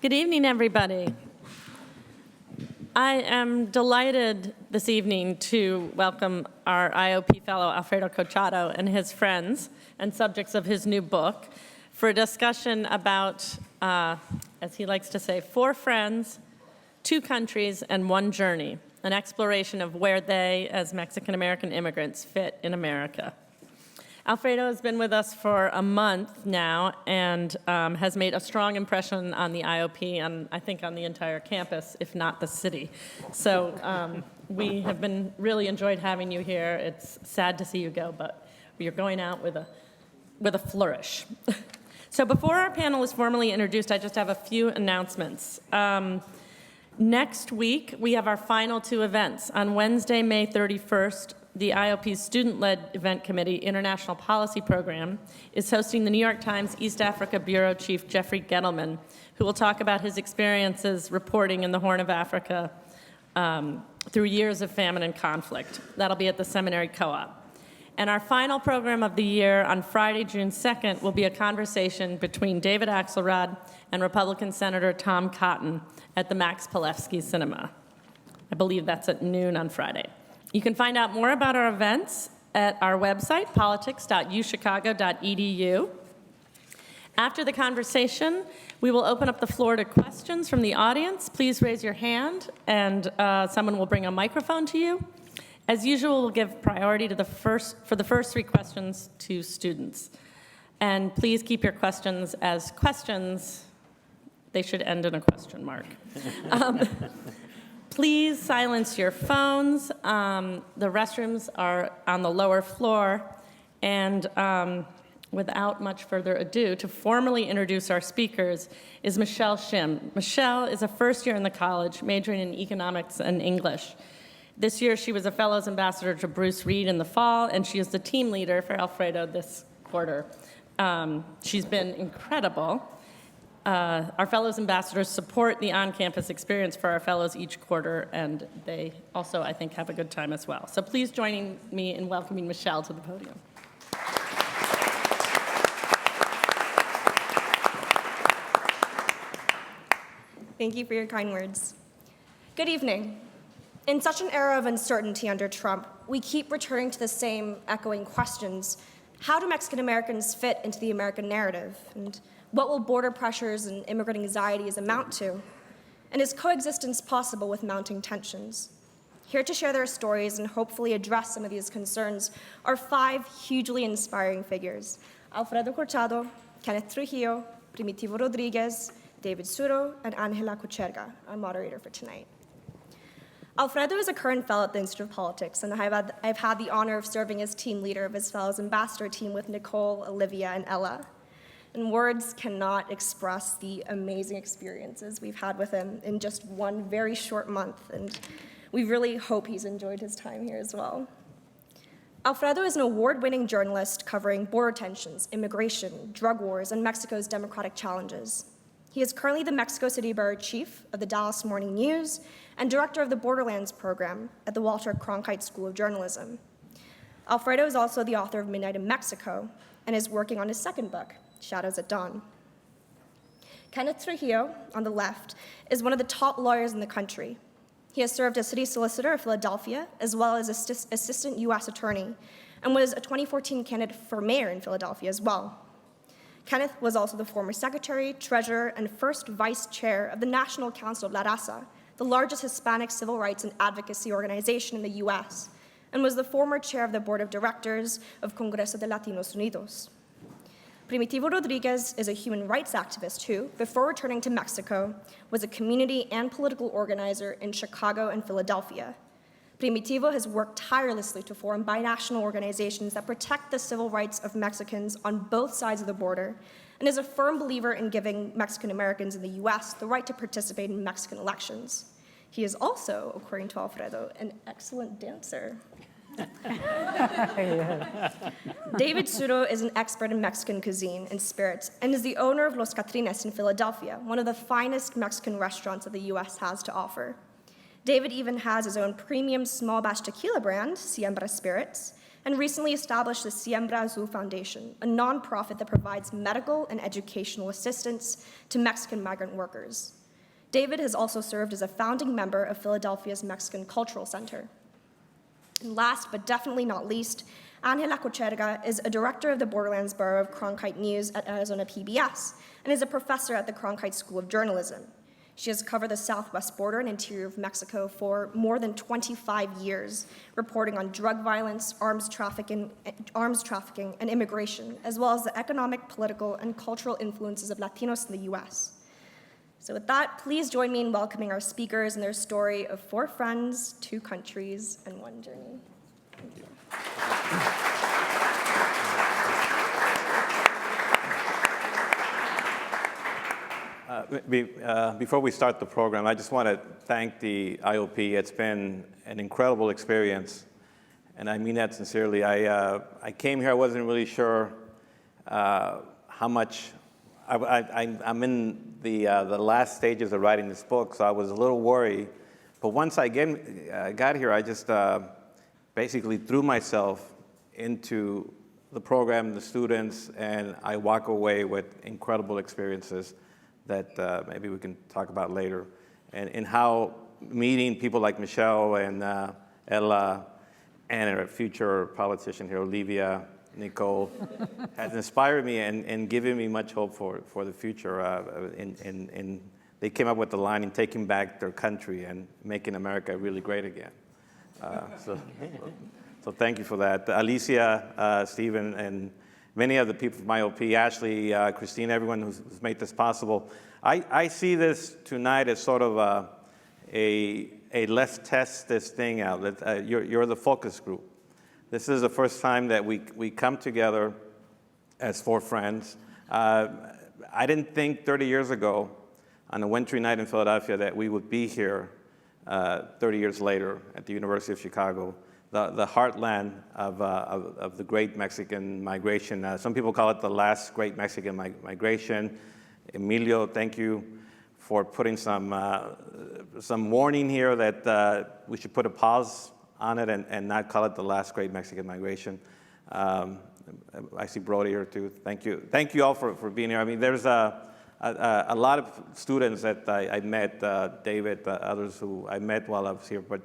Good evening, everybody. I am delighted this evening to welcome our IOP fellow, Alfredo Cochado, and his friends and subjects of his new book for a discussion about, as he likes to say, 4 friends, 2 countries, and 1 journey, an exploration of where they, as Mexican-American immigrants, fit in America. Alfredo has been with us for a month now and has made a strong impression on the IOP and I think on the entire campus, if not the city. So we have been really enjoyed having you here. It's sad to see you go, but you're going out with a flourish. So before our panel is formally introduced, I just have a few announcements. Next week, we have our final 2 events. On Wednesday, May 31st, the IOP's student-led event committee, International Policy Program, is hosting the New York Times East Africa Bureau Chief Jeffrey Gettleman, who will talk about his experiences reporting in the Horn of Africa through years of famine and conflict. That'll be at the Seminary Co-op. And our final program of the year on Friday, June 2nd, will be a conversation between David Axelrod and Republican Senator Tom Cotton at the Max Palevsky Cinema. I believe that's at noon on Friday. You can find out more about our events at our website, politics.uchicago.edu. After the conversation, we will open up the floor to questions from the audience. Please raise your hand, and someone will bring a microphone to you. As usual, we'll give priority to for the first 3 questions to students. And please keep your questions as questions. They should end in a question mark. Please silence your phones. The restrooms are on the lower floor. And without much further ado, to formally introduce our speakers is Michelle Shim. Michelle is a first year in the college, majoring in economics and English. This year, she was a Fellows Ambassador to Bruce Reed in the fall, and she is the team leader for Alfredo this quarter. She's been incredible. Our Fellows Ambassadors support the on-campus experience for our fellows each quarter, and they also, I think, have a good time as well. So please join me in welcoming Michelle to the podium. Thank you for your kind words. Good evening. In such an era of uncertainty under Trump, we keep returning to the same echoing questions. How do Mexican Americans fit into the American narrative? And what will border pressures and immigrant anxieties amount to? And is coexistence possible with mounting tensions? Here to share their stories and hopefully address some of these concerns are 5 hugely inspiring figures: Alfredo Cochado, Kenneth Trujillo, Primitivo Rodriguez, David Suro, and Angela Kucherga, our moderator for tonight. Alfredo is a current fellow at the Institute of Politics, and I've had the honor of serving as team leader of his Fellows Ambassador team with Nicole, Olivia, and Ella. And words cannot express the amazing experiences we've had with him in just 1 very short month, and we really hope he's enjoyed his time here as well. Alfredo is an award-winning journalist covering border tensions, immigration, drug wars, and Mexico's democratic challenges. He is currently the Mexico City Bureau Chief of the Dallas Morning News and Director of the Borderlands Program at the Walter Cronkite School of Journalism. Alfredo is also the author of Midnight in Mexico and is working on his 2nd book, Shadows at Dawn. Kenneth Trujillo, on the left, is one of the top lawyers in the country. He has served as city solicitor of Philadelphia, as well as assistant U.S. attorney, and was a 2014 candidate for mayor in Philadelphia as well. Kenneth was also the former secretary, treasurer, and first vice chair of the National Council of La Raza, the largest Hispanic civil rights and advocacy organization in the U.S., and was the former chair of the board of directors of Congreso de Latinos Unidos. Primitivo Rodriguez is a human rights activist who, before returning to Mexico, was a community and political organizer in Chicago and Philadelphia. Primitivo has worked tirelessly to form binational organizations that protect the civil rights of Mexicans on both sides of the border, and is a firm believer in giving Mexican Americans in the U.S. the right to participate in Mexican elections. He is also, according to Alfredo, an excellent dancer. David Suro is an expert in Mexican cuisine and spirits and is the owner of Los Catrines in Philadelphia, one of the finest Mexican restaurants that the U.S. has to offer. David even has his own premium small batch tequila brand, Siembra Spirits, and recently established the Siembra Azul Foundation, a nonprofit that provides medical and educational assistance to Mexican migrant workers. David has also served as a founding member of Philadelphia's Mexican Cultural Center. And last but definitely not least, Angela Cocherga is a director of the Borderlands Bureau of Cronkite News at Arizona PBS and is a professor at the Cronkite School of Journalism. She has covered the southwest border and interior of Mexico for more than 25 years, reporting on drug violence, arms trafficking, and immigration, as well as the economic, political, and cultural influences of Latinos in the US. So with that, please join me in welcoming our speakers and their story of 4 friends, 2 countries, and 1 journey. Thank you. Before we start the program, I just want to thank the IOP. It's been an incredible experience, and I mean that sincerely. I came here, I wasn't really sure how much. I'm in the last stages of writing this book, so I was a little worried. But once I got here, I just basically threw myself into the program, the students, and I walk away with incredible experiences that maybe we can talk about later, and how meeting people like Michelle and Ella and our future politician here, Olivia, Nicole, has inspired me and given me much hope for the future. And they came up with the line in taking back their country and making America really great again. So thank you for that. Alicia, Stephen, and many of the people from IOP, Ashley, Christine, everyone who's made this possible. I see this tonight as sort of a let's test this thing out. You're the focus group. This is the first time that we come together as 4 friends. I didn't think 30 years ago on a wintry night in Philadelphia that we would be here 30 years later at the University of Chicago, the heartland of the great Mexican migration. Some people call it the last great Mexican migration. Emilio, thank you for putting some warning here that we should put a pause on it and not call it the last great Mexican migration. I see Brody here too. Thank you. Thank you all for being here. I mean, there's a lot of students that I met, David, others who I met while I was here, but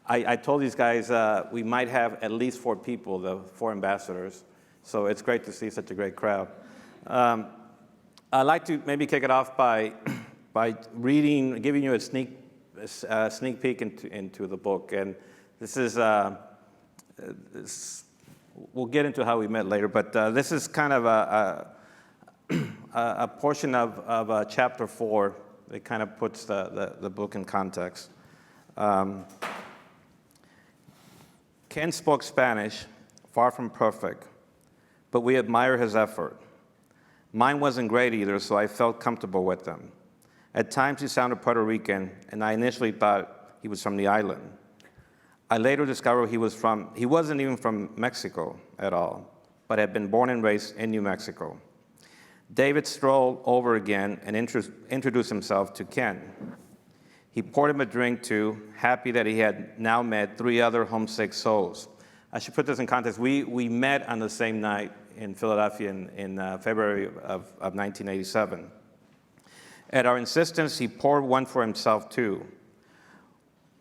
I told these guys we might have at least 4 people, the 4 ambassadors, so it's great to see such a great crowd. I'd like to maybe kick it off by giving you a sneak peek into the book, and this is we'll get into how we met later, but this is kind of a portion of chapter 4 that kind of puts the book in context. Ken spoke Spanish, far from perfect, but we admire his effort. Mine wasn't great either, so I felt comfortable with him. At times he sounded Puerto Rican, and I initially thought he was from the island. I later discovered he wasn't even from Mexico at all, but had been born and raised in New Mexico. David strolled over again and introduced himself to Ken. He poured him a drink too, happy that he had now met 3 other homesick souls. I should put this in context. We met on the same night in Philadelphia in February of 1987. At our insistence, he poured one for himself too.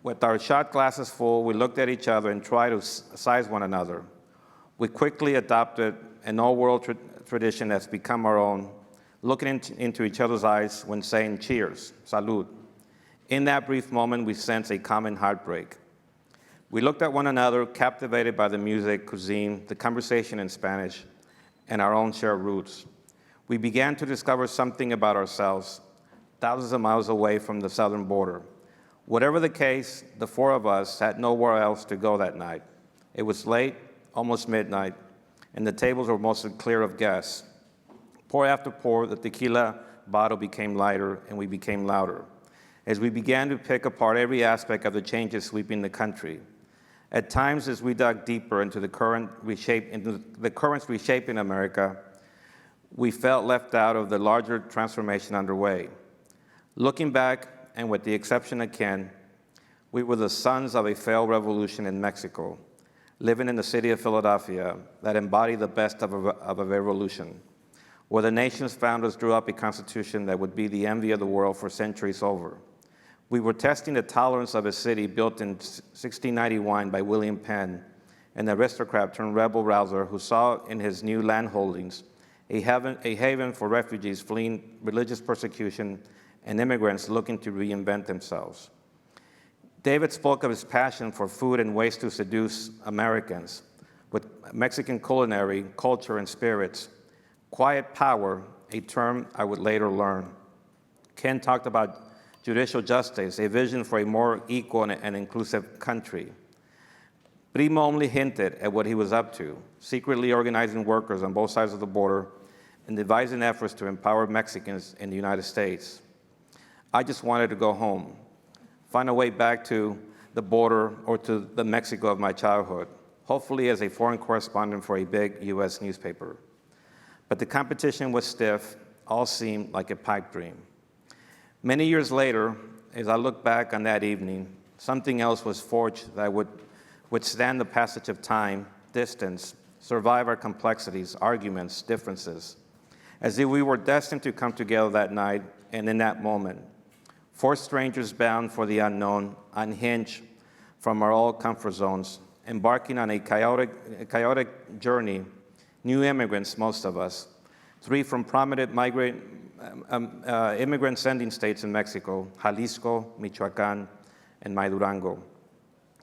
With our shot glasses full, we looked at each other and tried to size one another. We quickly adopted an old-world tradition that's become our own, looking into each other's eyes when saying cheers, salud. In that brief moment, we sensed a common heartbreak. We looked at one another, captivated by the music, cuisine, the conversation in Spanish, and our own shared roots. We began to discover something about ourselves, thousands of miles away from the southern border. Whatever the case, the 4 of us had nowhere else to go that night. It was late, almost midnight, and the tables were mostly clear of guests. Pour after pour, the tequila bottle became lighter, and we became louder, as we began to pick apart every aspect of the changes sweeping the country. At times, as we dug deeper into the currents reshaping America, we felt left out of the larger transformation underway. Looking back, and with the exception of Ken, we were the sons of a failed revolution in Mexico. living in the city of Philadelphia that embodied the best of a revolution, where the nation's founders drew up a constitution that would be the envy of the world for centuries over. We were testing the tolerance of a city built in 1691 by William Penn, an aristocrat turned rebel-rouser who saw in his new land holdings a haven for refugees fleeing religious persecution and immigrants looking to reinvent themselves. David spoke of his passion for food and ways to seduce Americans with Mexican culinary, culture, and spirits. Quiet power, a term I would later learn. Ken talked about judicial justice, a vision for a more equal and inclusive country. Primo only hinted at what he was up to, secretly organizing workers on both sides of the border and devising efforts to empower Mexicans in the United States. I just wanted to go home, find a way back to the border or to the Mexico of my childhood, hopefully as a foreign correspondent for a big US newspaper. But the competition was stiff, all seemed like a pipe dream. Many years later, as I look back on that evening, something else was forged that would withstand the passage of time, distance, survive our complexities, arguments, differences, as if we were destined to come together that night and in that moment. Four strangers bound for the unknown, unhinged from our old comfort zones, embarking on a chaotic journey, new immigrants, most of us, three from prominent immigrant sending states in Mexico, Jalisco, Michoacán, and Durango.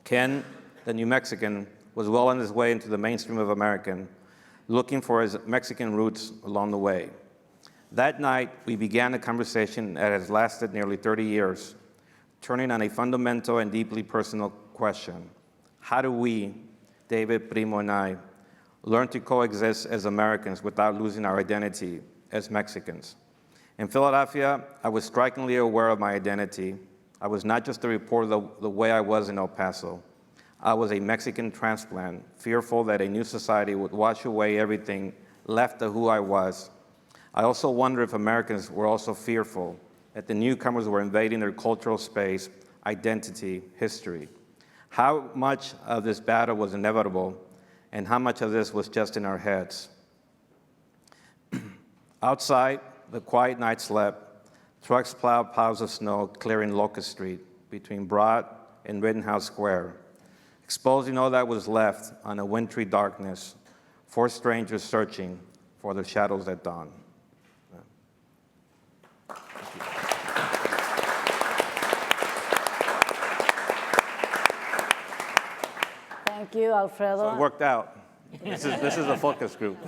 Ken, the New Mexican, was well on his way into the mainstream of American, looking for his Mexican roots along the way. That night, we began a conversation that has lasted nearly 30 years, turning on a fundamental and deeply personal question. How do we, David, Primo, and I, learn to coexist as Americans without losing our identity as Mexicans? In Philadelphia, I was strikingly aware of my identity. I was not just a reporter the way I was in El Paso. I was a Mexican transplant, fearful that a new society would wash away everything left of who I was. I also wonder if Americans were also fearful that the newcomers were invading their cultural space, identity, history. How much of this battle was inevitable, and how much of this was just in our heads? Outside, the quiet night slept. Trucks plowed piles of snow, clearing Locust Street between Broad and Rittenhouse Square, exposing all that was left on a wintry darkness, four strangers searching for the shadows at dawn. Thank you, Alfredo. So it worked out. This is a focus group.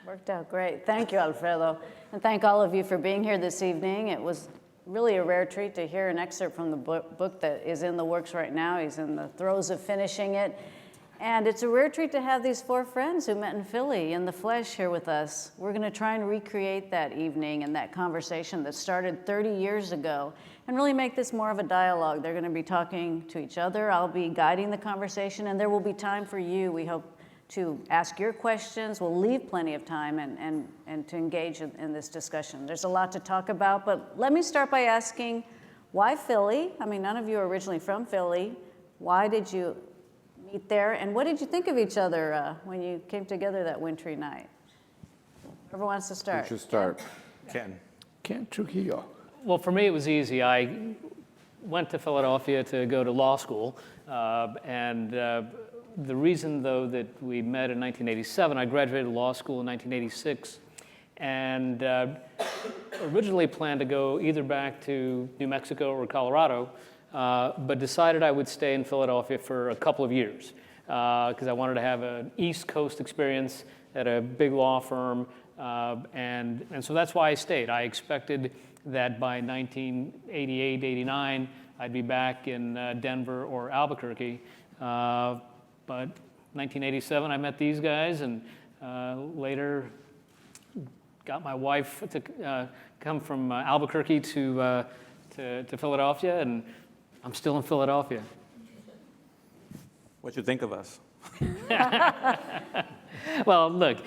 Worked out great. Thank you, Alfredo. And thank all of you for being here this evening. It was really a rare treat to hear an excerpt from the book that is in the works right now. He's in the throes of finishing it. And it's a rare treat to have these four friends who met in Philly in the flesh here with us. We're going to try and recreate that evening and that conversation that started 30 years ago and really make this more of a dialogue. They're going to be talking to each other. I'll be guiding the conversation, and there will be time for you, we hope, to ask your questions. We'll leave plenty of time and to engage in this discussion. There's a lot to talk about, but let me start by asking, why Philly? I mean, none of you are originally from Philly. Why did you meet there, and what did you think of each other when you came together that wintry night? Whoever wants to start. You should start. Ken Trujillo. Well, for me, it was easy. I went to Philadelphia to go to law school, and the reason, though, that we met in 1987, I graduated law school in 1986, and originally planned to go either back to New Mexico or Colorado, but decided I would stay in Philadelphia for a couple of years because I wanted to have an East Coast experience at a big law firm, and so that's why I stayed. I expected that by 1988, 89, I'd be back in Denver or Albuquerque, but 1987, I met these guys, and later got my wife to come from Albuquerque to Philadelphia, and I'm still in Philadelphia. What you think of us? Well, look,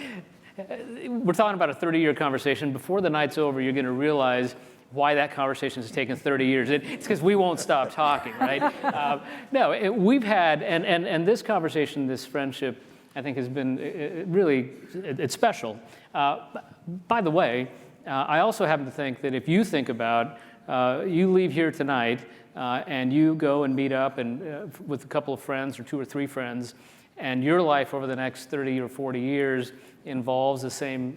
we're talking about a 30-year conversation. Before the night's over, you're going to realize why that conversation has taken 30 years. It's because we won't stop talking, right? We've had, and this conversation, this friendship, I think has been really, it's special. By the way, I also happen to think that if you think about, you leave here tonight and you go and meet up and with a couple of friends or 2 or 3 friends, and your life over the next 30 or 40 years involves the same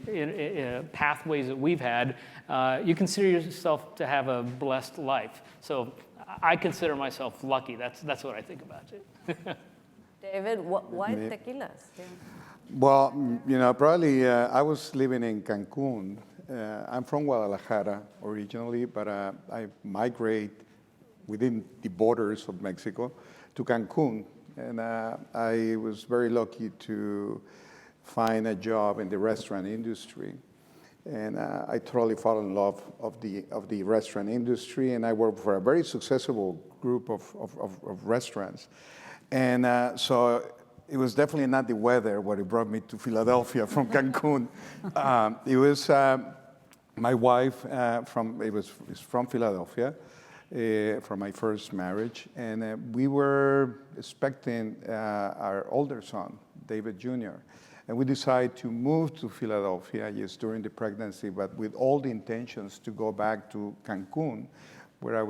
pathways that we've had, you consider yourself to have a blessed life. So I consider myself lucky. That's what I think about it. David, why tequilas? Yeah. Well, probably I was living in Cancun. I'm from Guadalajara originally, but I migrate within the borders of Mexico to Cancun. And I was very lucky to find a job in the restaurant industry. And I totally fell in love of the restaurant industry. And I worked for a very successful group of restaurants. And so it was definitely not the weather what it brought me to Philadelphia from Cancun. It was my wife is from Philadelphia. From my first marriage, and we were expecting our older son, David Jr., and we decided to move to Philadelphia just during the pregnancy, but with all the intentions to go back to Cancun, where I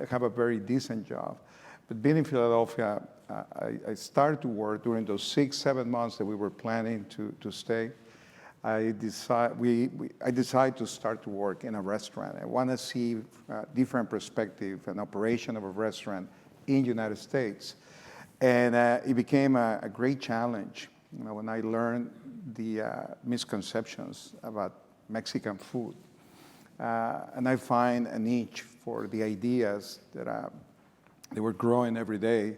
have a very decent job. But being in Philadelphia, I started to work during those 6-7 months that we were planning to stay. I decided to start to work in a restaurant. I want to see a different perspective and operation of a restaurant in the United States. And it became a great challenge when I learned the misconceptions about Mexican food. And I find a niche for the ideas that they were growing every day.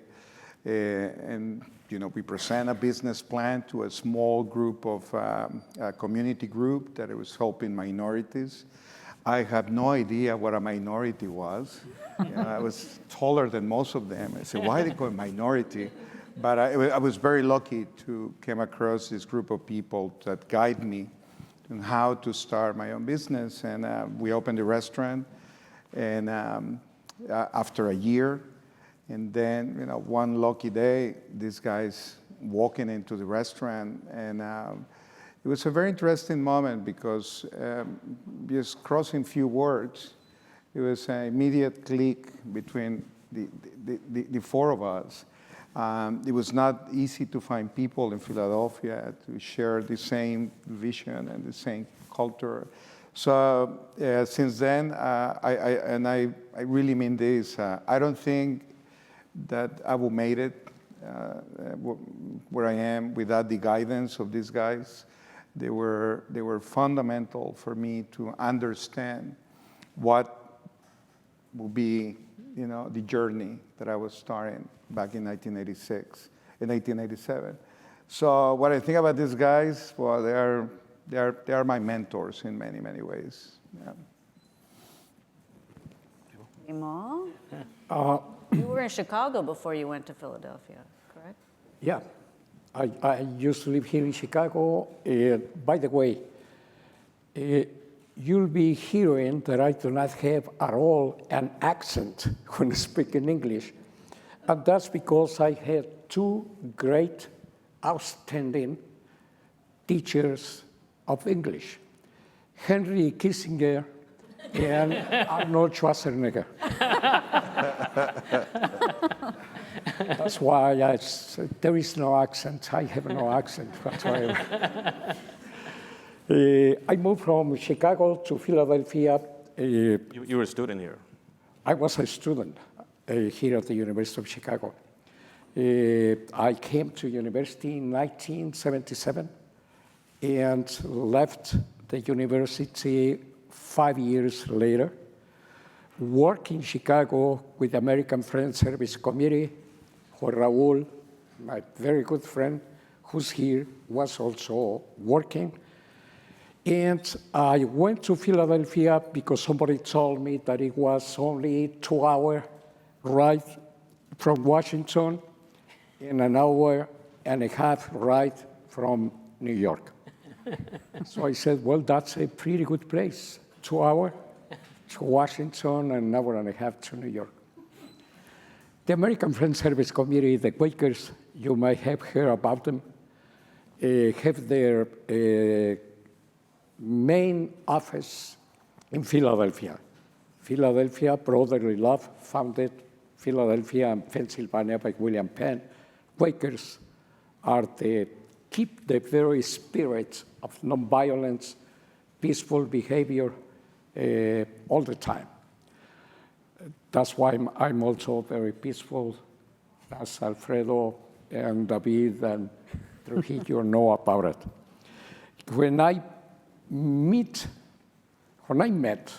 And we present a business plan to a small group of a community group that it was helping minorities. I had no idea what a minority was. I was taller than most of them. I said, why are they called minority? But I was very lucky to come across this group of people that guide me on how to start my own business. And we opened a restaurant, and after a year, and then, one lucky day, these guys walking into the restaurant, and it was a very interesting moment because just crossing few words, it was an immediate click between the 4 of us. It was not easy to find people in Philadelphia to share the same vision and the same culture. So since then, I really mean this, I don't think that I would made it where I am without the guidance of these guys. They were fundamental for me to understand what would be, the journey that I was starting back in 1987. So what I think about these guys, well, they are my mentors in many, many ways. Yeah. Imo? You were in Chicago before you went to Philadelphia, correct? Yeah, I used to live here in Chicago. By the way, you'll be hearing that I do not have at all an accent when speaking English. And that's because I had 2 great, outstanding teachers of English, Henry Kissinger and Arnold Schwarzenegger. That's why I said there is no accent. I have no accent whatsoever. I moved from Chicago to Philadelphia. You were a student here. I was a student here at the University of Chicago. I came to university in 1977 and left the university 5 years later. Worked in Chicago with the American Friends Service Committee, where Raul, my very good friend, who's here, was also working. And I went to Philadelphia because somebody told me that it was only 2-hour ride from Washington and an hour and a half ride from New York. So I said, well, that's a pretty good place, 2 hours to Washington, and an hour and a half to New York. The American Friends Service Committee, the Quakers, you might have heard about them, have their main office in Philadelphia. Philadelphia, Brotherly Love, founded Philadelphia and Pennsylvania by William Penn. Quakers keep the very spirit of nonviolence, peaceful behavior all the time. That's why I'm also very peaceful, as Alfredo and David and Trujillo know about it. When I met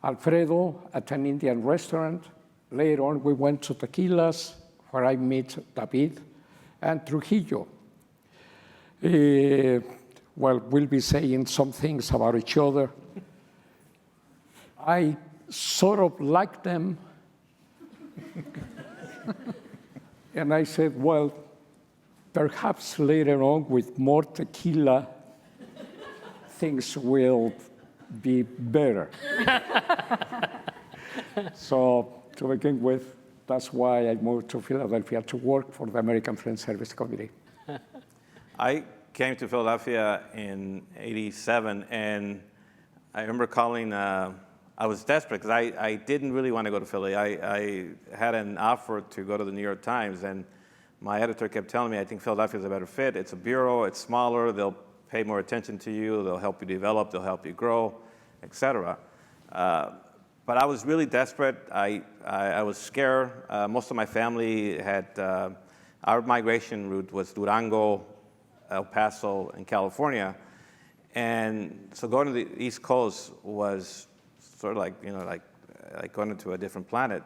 Alfredo at an Indian restaurant, later on we went to Tequilas, where I met David and Trujillo. Well, we'll be saying some things about each other. I sort of like them. And I said, well, perhaps later on with more tequila, things will be better. So to begin with, that's why I moved to Philadelphia to work for the American Friends Service Committee. I came to Philadelphia in '87, and I remember calling. I was desperate because I didn't really want to go to Philly. I had an offer to go to the New York Times, and my editor kept telling me, I think Philadelphia is a better fit. It's a bureau, it's smaller, they'll pay more attention to you, they'll help you develop, they'll help you grow, et cetera. But I was really desperate. I was scared. Most of my family had, our migration route was Durango, El Paso, and California. And so going to the East Coast was sort of like, like going into a different planet.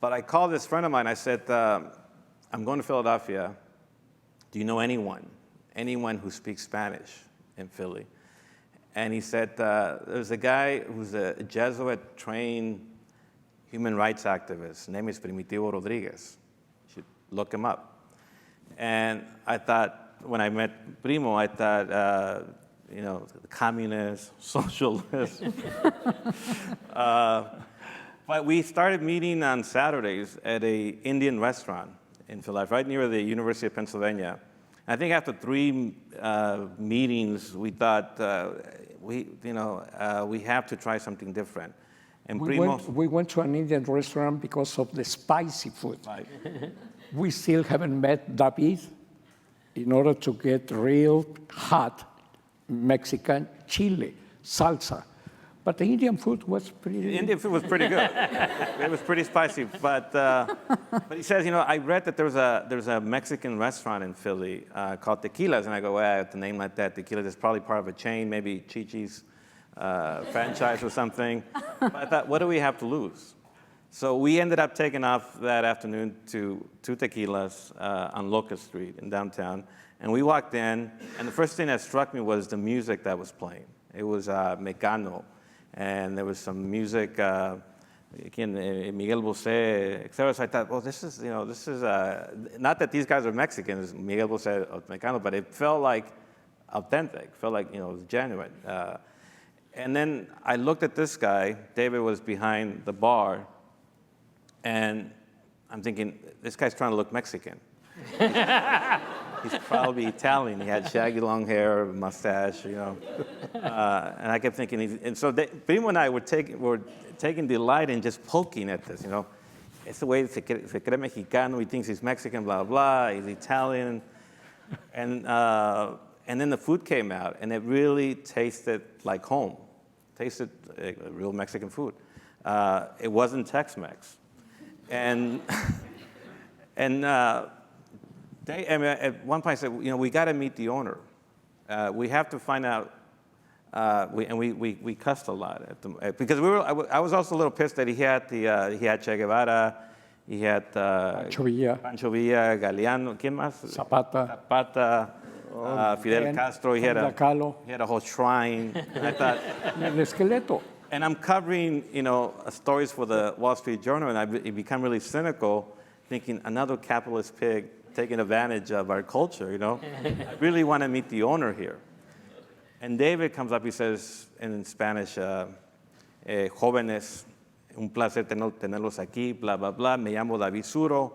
But I called this friend of mine. I said, I'm going to Philadelphia. Do you know anyone who speaks Spanish in Philly? And he said, there's a guy who's a Jesuit-trained human rights activist. His name is Primitivo Rodriguez. You should look him up. And I thought, when I met Primo, I thought, communist, socialist. But we started meeting on Saturdays at an Indian restaurant in Philadelphia, right near the University of Pennsylvania. I think after 3 meetings, we thought we have to try something different. And we went to an Indian restaurant because of the spicy food. Right. We still haven't met David in order to get real hot Mexican chili, salsa. But the Indian food was pretty... The Indian food was pretty good. It was pretty spicy. But he says, I read that there's a Mexican restaurant in Philly called Tequilas. And I go, well, with a name like that, Tequilas is probably part of a chain, maybe Chi-Chi's franchise or something. But I thought, what do we have to lose? So we ended up taking off that afternoon to Tequilas on Locust Street in downtown. And we walked in, and the first thing that struck me was the music that was playing. It was Mecano. And there was some music, again, Miguel Bosé, etc. So I thought, well, this is not that these guys are Mexicans, Miguel Bosé, Mexicano, but it felt like authentic, felt like, it was genuine. And then I looked at this guy, David was behind the bar, and I'm thinking, this guy's trying to look Mexican. He's probably Italian. He had shaggy long hair, mustache, And I kept thinking, and so Primo and I were taking delight in just poking at this, It's the way se cree mexicano, he thinks he's Mexican, blah, blah, he's Italian. And then the food came out, and it really tasted like home. Tasted like real Mexican food. It wasn't Tex-Mex. And at one point I said, we got to meet the owner. We have to find out. We cussed a lot because I was also a little pissed that he had Che Guevara, he had Pancho Villa, Galeano, ¿quién más? Zapata, Fidel Castro. He had a whole shrine. And I thought, El esqueleto. And I'm covering, stories for the Wall Street Journal, and I become really cynical, thinking another capitalist pig taking advantage of our culture, I really want to meet the owner here. And David comes up, he says in Spanish, jóvenes, un placer tenerlos aquí, blah, blah, blah. Me llamo David Suro.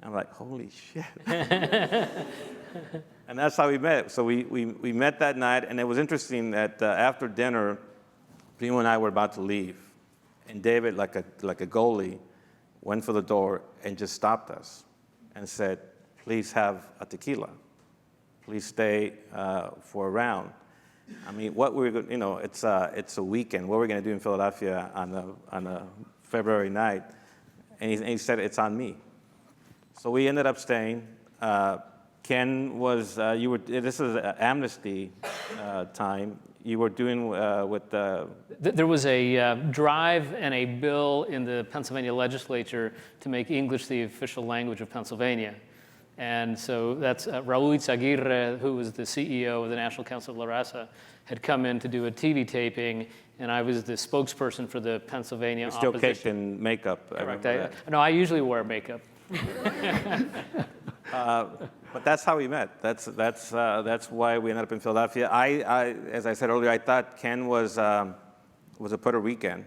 I'm like, holy shit. And that's how we met. So we met that night, and it was interesting that after dinner, Primo and I were about to leave, and David, like a goalie, went for the door and just stopped us and said, please have a tequila. Please stay for a round. I mean, what we're going, it's a weekend. What we're going to do in Philadelphia on a February night, and he said, it's on me. So we ended up staying. Ken was, this is amnesty time. You were doing with the... There was a drive and a bill in the Pennsylvania legislature to make English the official language of Pennsylvania. And so that's Raul Izaguirre, who was the CEO of the National Council of La Raza, had come in to do a TV taping, and I was the spokesperson for the Pennsylvania opposition. Still caked in makeup. Correct. No, I usually wear makeup. But that's how we met. That's why we ended up in Philadelphia. As I said earlier, I thought Ken was a Puerto Rican.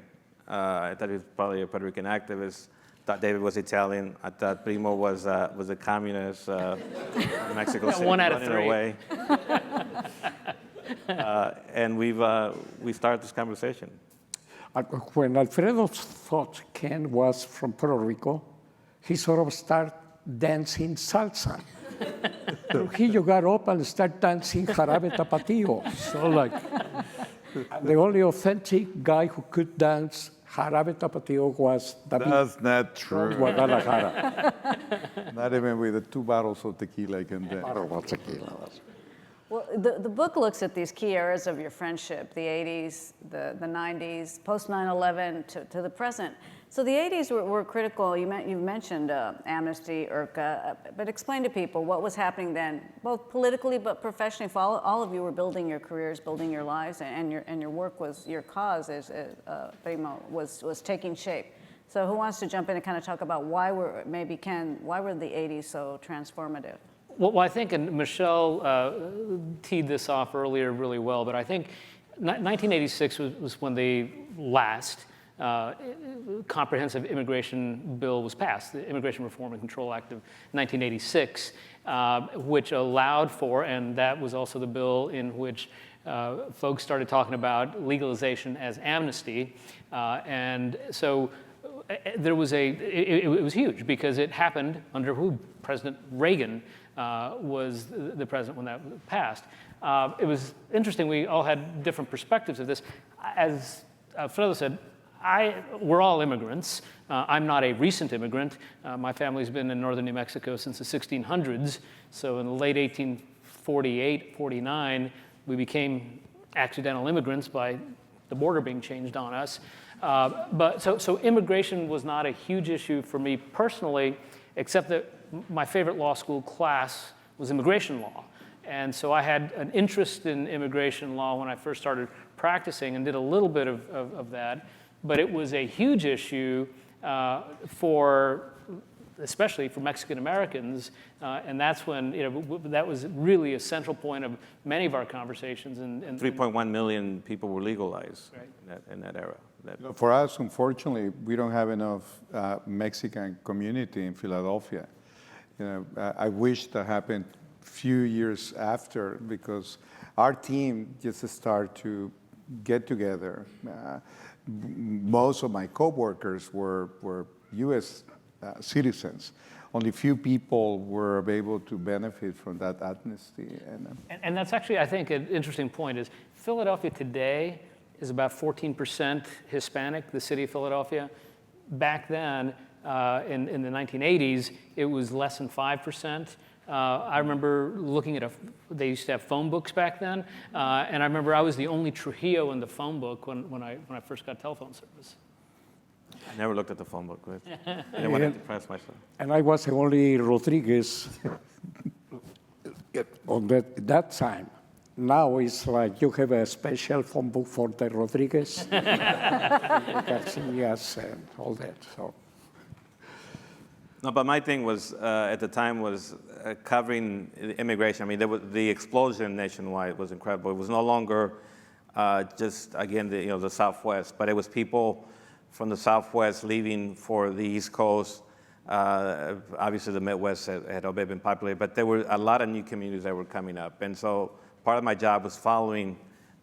I thought he was probably a Puerto Rican activist. I thought David was Italian. I thought Primo was a communist from Mexico City, one out of running three. away. And we started this conversation. When Alfredo thought Ken was from Puerto Rico, he sort of started dancing salsa. Trujillo got up and started dancing jarabe tapatio. So the only authentic guy who could dance jarabe tapatio was David. That's not From true. Guadalajara. Not even with the 2 bottles of tequila I can dance. Bottle of tequila. Well, the book looks at these key eras of your friendship, the 80s, the 90s, post 9/11 to the present. So the 80s were critical. You've mentioned amnesty, IRCA, but explain to people what was happening then, both politically but professionally. For all of you were building your careers, building your lives, and your work was, your cause, as Primo, was taking shape. So who wants to jump in and kind of talk about why were the 80s so transformative? Well, I think, and Michelle teed this off earlier really well, but I think 1986 was when the last comprehensive immigration bill was passed, the Immigration Reform and Control Act of 1986, which allowed for, and that was also the bill in which folks started talking about legalization as amnesty. And so there was it was huge because it happened under who? President Reagan was the president when that passed. It was interesting, we all had different perspectives of this. As Alfredo said, we're all immigrants. I'm not a recent immigrant. My family's been in northern New Mexico since the 1600s. So in the late 1848, 49, we became accidental immigrants by the border being changed on us. But so immigration was not a huge issue for me personally, except that my favorite law school class was immigration law. And so I had an interest in immigration law when I first started practicing and did a little bit of that. But it was a huge issue especially for Mexican-Americans. And that's when, that was really a central point of many of our conversations. And 3.1 million people were legalized in that era. For us, unfortunately, we don't have enough Mexican community in Philadelphia. I wish that happened a few years after, because our team just started to get together. Most of my coworkers were U.S. Citizens. Only few people were able to benefit from that amnesty. And that's actually, I think, an interesting point is Philadelphia today is about 14% Hispanic, the city of Philadelphia. Back then, in the 1980s, it was less than 5%. I remember looking at they used to have phone books back then, and I remember I was the only Trujillo in the phone book when I first got telephone service. I never looked at the phone book. I didn't want to depress myself. And I was the only Rodriguez on that time. Now it's like you have a special phone book for the Rodriguez, Garcias, and all that. So. No, but my thing was, at the time, was covering immigration. I mean, the explosion nationwide was incredible. It was no longer just again, the Southwest, but it was people from the Southwest leaving for the East Coast. Obviously, the Midwest had already been populated, but there were a lot of new communities that were coming up. And so part of my job was following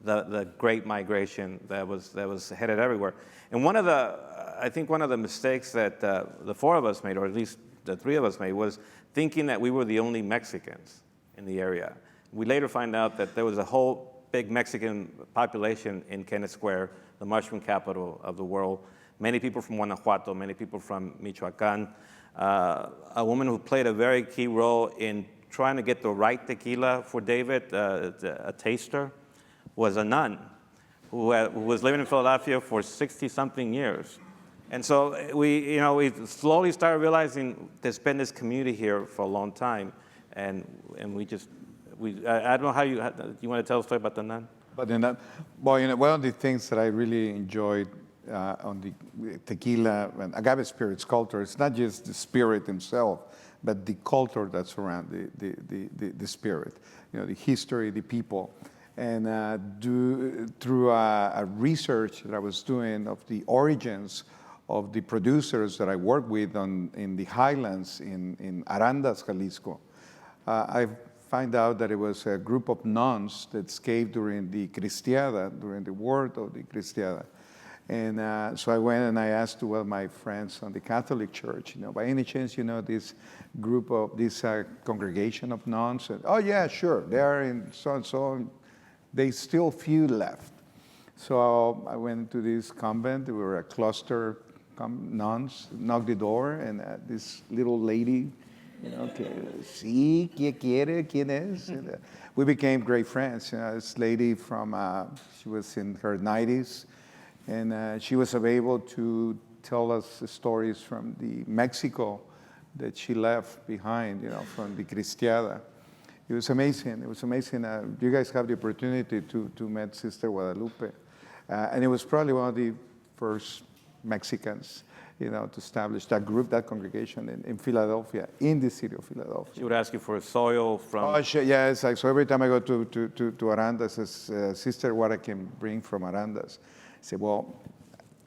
the great migration that was headed everywhere. And I think one of the mistakes that the four of us made, or at least the three of us made, was thinking that we were the only Mexicans in the area. We later find out that there was a whole big Mexican population in Kennett Square, the mushroom capital of the world. Many people from Guanajuato, many people from Michoacan. A woman who played a very key role in trying to get the right tequila for David, a taster, was a nun who was living in Philadelphia for 60-something years. And so we slowly started realizing there's been this community here for a long time, and I don't know how you want to tell a story about the nun? But one of the things that I really enjoyed on the tequila and agave spirits culture, it's not just the spirit himself, but the culture that's around the spirit, the history, the people. And through a research that I was doing of the origins of the producers that I work with in the highlands in Arandas, Jalisco, I find out that it was a group of nuns that escaped during the Cristiada, during the war of the Cristiada. And so I went and I asked my friends on the Catholic Church, by any chance, this group of this congregation of nuns? And, oh yeah, sure, they are in so and so. There's still few left. So I went to this convent. We were a cluster nuns, knocked the door, and this little lady, sí, ¿qué quiere? ¿Quién es? And, we became great friends. This lady she was in her 90s, and she was able to tell us stories from the Mexico that she left behind, from the Cristiada. It was amazing. It was amazing. You guys have the opportunity to meet Sister Guadalupe. And it was probably one of the first Mexicans, to establish that group, that congregation in Philadelphia, in the city of Philadelphia. She would ask you for soil from... Oh, yes. So every time I go to Arandas, I say, Sister, what I can bring from Arandas? I say, well,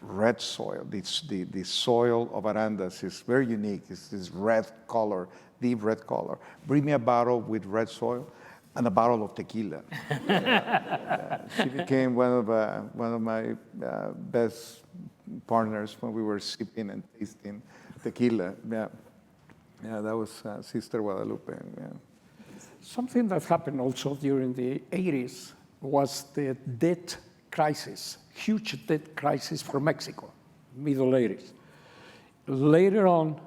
red soil. The soil of Arandas is very unique. It's this red color, deep red color. Bring me a bottle with red soil and a bottle of tequila. She became one of my best partners when we were sipping and tasting tequila. Yeah, that was Sister Guadalupe. Yeah. Something that happened also during the 80s was the debt crisis, huge debt crisis for Mexico, middle 80s. Later on,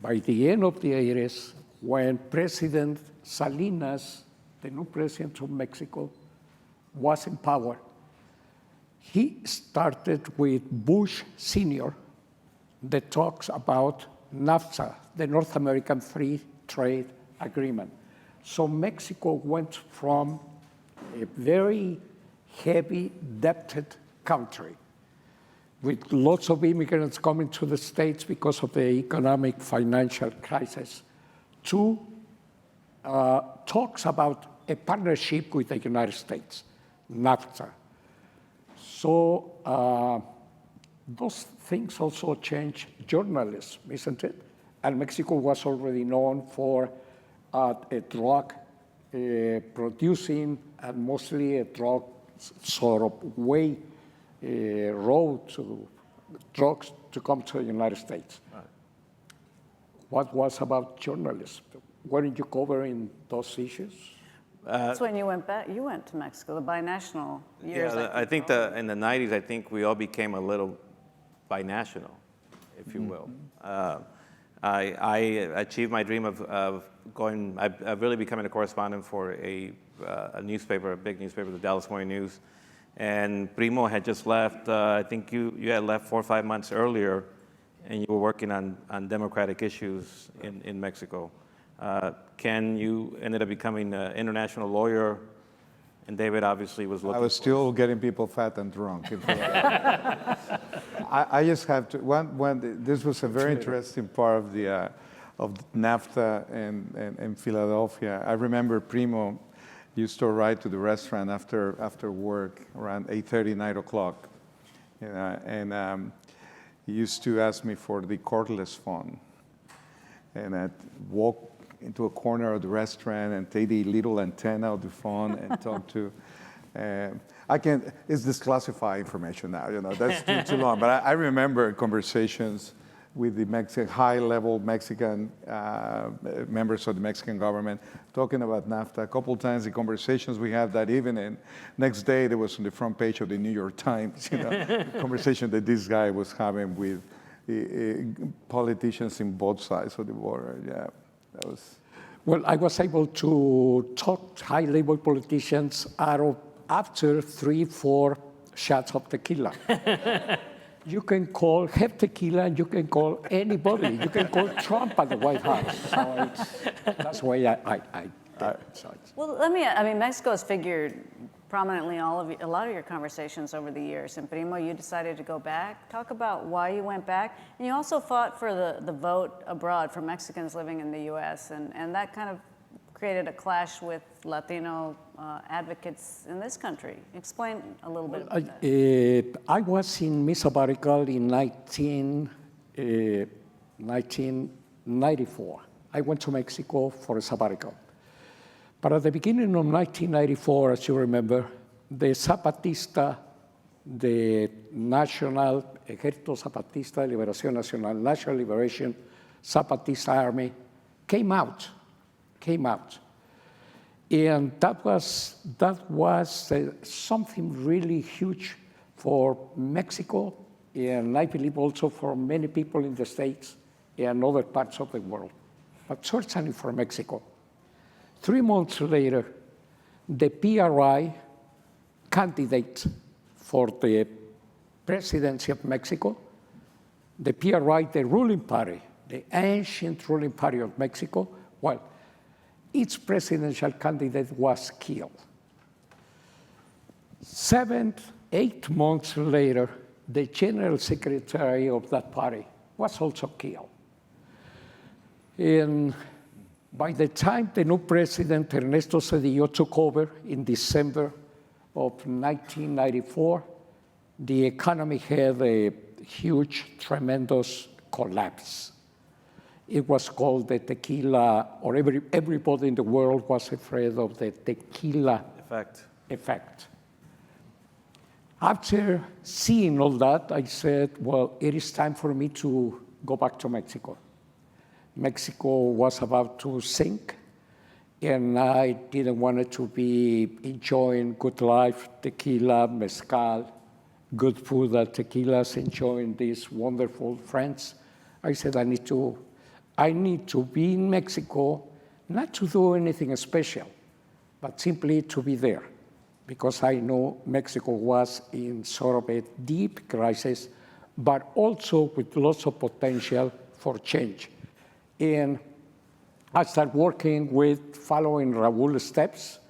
by the end of the 80s, when President Salinas, the new president of Mexico, was in power, he started with Bush Sr. the talks about NAFTA, the North American Free Trade Agreement. So Mexico went from a very heavy debted country with lots of immigrants coming to the States because of the economic financial crisis to talks about a partnership with the United States, NAFTA. So those things also changed journalism, isn't it? And Mexico was already known for a drug producing and mostly a drug sort of way, road to drugs to come to the United States. Right. What was about journalism? Weren't you covering those issues? That's when you went back. You went to Mexico, the binational years. Yeah, I think in the 90s, I think we all became a little binational, if you will. I achieved my dream of going. I've really becoming a correspondent for a newspaper, a big newspaper, the Dallas Morning News. And Primo had just left. I think you had left 4 or 5 months earlier, and you were working on democratic issues in Mexico. Ken, you ended up becoming an international lawyer, and David obviously was looking. I was still getting people fat and drunk. I just have to. This was a very interesting part of the of NAFTA and Philadelphia. I remember Primo used to arrive to the restaurant after work around 8:30, 9 o'clock. You know, and he used to ask me for the cordless phone. And I'd walk into a corner of the restaurant and take the little antenna of the phone and talk to. It's disclassified information now, you know, that's too long. But I remember conversations with the high-level Mexican members of the Mexican government talking about NAFTA. A couple times the conversations we had that evening, next day there was on the front page of the New York Times, you know, the conversation that this guy was having with politicians in both sides of the border. Yeah, that was. Well, I was able to talk high-level politicians after 3-4 shots of tequila. You can have tequila, and you can call anybody. You can call Trump at the White House. So that's why I did it. Well, Mexico has figured prominently in a lot of your conversations over the years. And Primo, you decided to go back. Talk about why you went back. And you also fought for the vote abroad for Mexicans living in the U.S. And that kind of created a clash with Latino advocates in this country. Explain a little bit about that. I was in my sabbatical in 1994. I went to Mexico for a sabbatical. But at the beginning of 1994, as you remember, the Zapatista, the National Ejército Zapatista de Liberación Nacional, National Liberation Zapatista Army, came out. And that was something really huge for Mexico, and I believe also for many people in the States and other parts of the world, but certainly for Mexico. 3 months later, the PRI candidate for the presidency of Mexico, the PRI, the ruling party, the ancient ruling party of Mexico, well, its presidential candidate was killed. 7-8 months later, the general secretary of that party was also killed. And by the time the new president, Ernesto Zedillo, took over in December of 1994, the economy had a huge, tremendous collapse. It was called the tequila, or everybody in the world was afraid of the tequila effect. After seeing all that, I said, well, it is time for me to go back to Mexico. Mexico was about to sink, and I didn't want it to be enjoying good life, tequila, mezcal, good food at tequilas, enjoying these wonderful friends. I said, I need to be in Mexico, not to do anything special, but simply to be there, because I know Mexico was in sort of a deep crisis, but also with lots of potential for change. And I started working following Raul's steps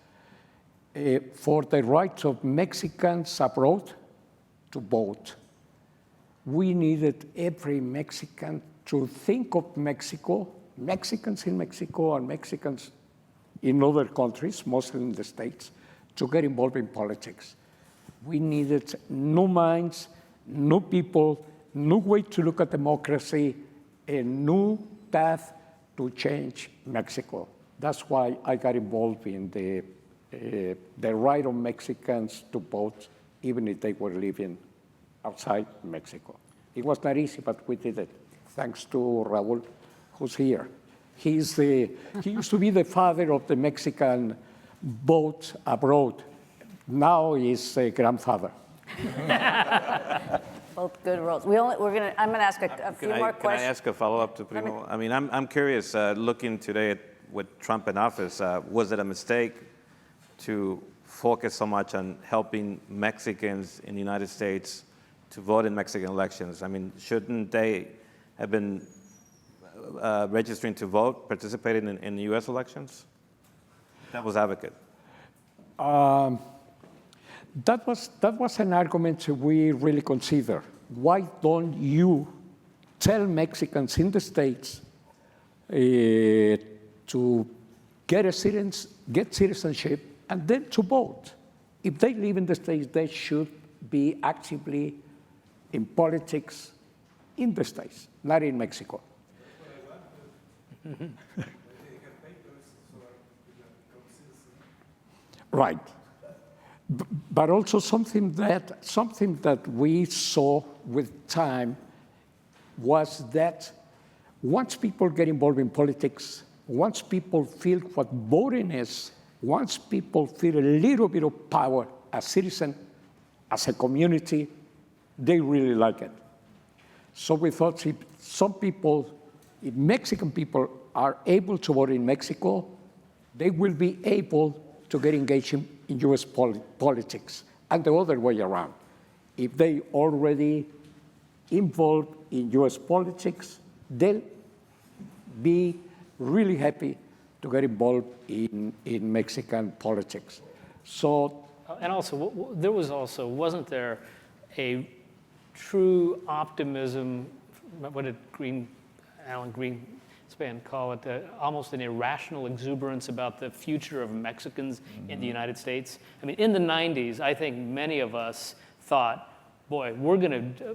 for the rights of Mexicans abroad to vote. We needed every Mexican to think of Mexico, Mexicans in Mexico and Mexicans in other countries, mostly in the States, to get involved in politics. We needed new minds, new people, new way to look at democracy, a new path to change Mexico. That's why I got involved in the right of Mexicans to vote, even if they were living outside Mexico. It was not easy, but we did it. Thanks to Raul, who's here. He used to be the father of the Mexican vote abroad. Now he's a grandfather. Both good roles. I'm gonna ask a few more questions. Can I ask a follow-up to Primo? I mean, I'm curious, looking today with Trump in office, was it a mistake to focus so much on helping Mexicans in the United States to vote in Mexican elections? I mean, shouldn't they have been registering to vote, participating in the U.S. elections? Devil's advocate. That was an argument we really consider. Why don't you tell Mexicans in the States to get citizenship and then to vote. If they live in the States, they should be actively in politics in the States, not in Mexico. Right. But also something that we saw with time was that once people get involved in politics, once people feel what voting is, once people feel a little bit of power as citizen, as a community, they really like it. So we thought if some people, if Mexican people are able to vote in Mexico, they will be able to get engaged in US politics, and the other way around. If they already involved in US politics, they'll be really happy to get involved in Mexican politics. So, and also, wasn't there a true optimism, what did Alan Greenspan call it, almost an irrational exuberance about the future of Mexicans in the United States? I mean, in the 90s, I think many of us thought, boy,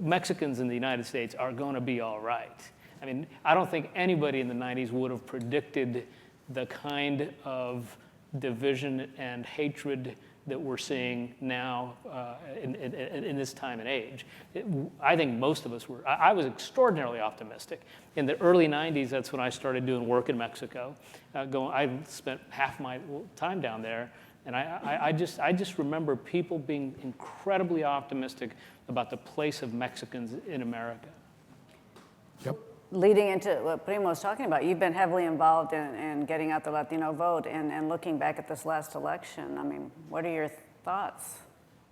Mexicans in the United States are gonna be all right. I mean, I don't think anybody in the 90s would have predicted the kind of division and hatred that we're seeing now in this time and age. I think most of us were. I was extraordinarily optimistic. In the early 90s, that's when I started doing work in Mexico. I spent half my time down there, and I just remember people being incredibly optimistic about the place of Mexicans in America. yep. Leading into what Primo was talking about, you've been heavily involved in getting out the Latino vote and looking back at this last election. I mean, what are your thoughts?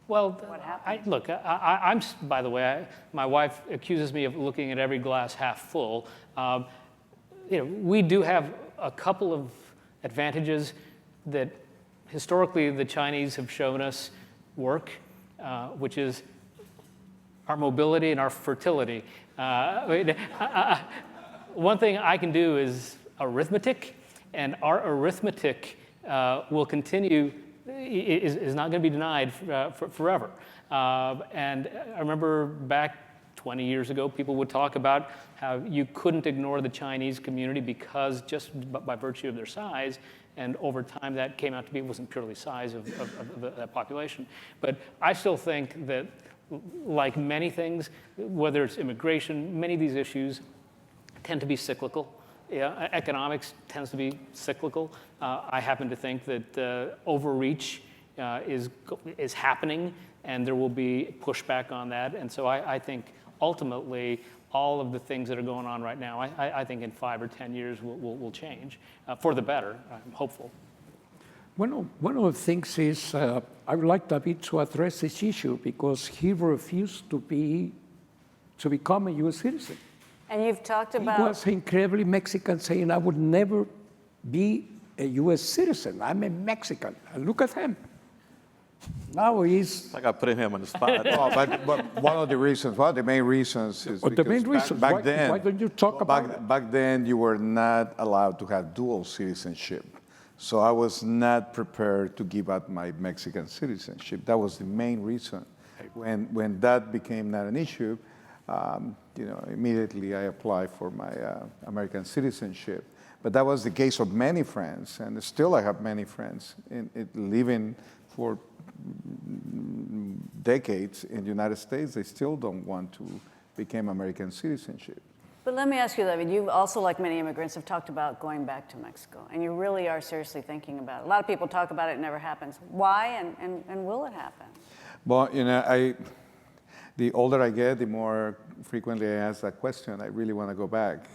Well, What happened? I'm, by the way, my wife accuses me of looking at every glass half full. We do have a couple of advantages that historically the Chinese have shown us work, which is our mobility and our fertility. One thing I can do is arithmetic, and our arithmetic will continue, is not going to be denied forever. And I remember back 20 years ago, people would talk about how you couldn't ignore the Chinese community because just by virtue of their size, and over time that came out to be, it wasn't purely size of the population. But I still think that, like many things, whether it's immigration, many of these issues tend to be cyclical. Yeah, economics tends to be cyclical. I happen to think that overreach is happening, and there will be pushback on that. And so I think ultimately all of the things that are going on right now, I think in 5 or 10 years will change for the better. I'm hopeful. One of the things is, I would like David to address this issue because he refused to become a U.S. citizen. And you've talked He about... was incredibly Mexican, saying, I would never be a U.S. citizen. I'm a Mexican. And look at him. Now he's... I got to put him on the spot. Oh, but one of the main reasons is the main because reason. back Why then, don't you talk about it? Back then, you were not allowed to have dual citizenship. So I was not prepared to give up my Mexican citizenship. That was the main reason. When that became not an issue, immediately I applied for my American citizenship. But that was the case of many friends, and still I have many friends living for decades in the United States. They still don't want to become American citizenship. But let me ask you, David, you also, like many immigrants, have talked about going back to Mexico, and you really are seriously thinking about it. A lot of people talk about it, it never happens. Why, and will it happen? Well, the older I get, the more frequently I ask that question. I really want to go back,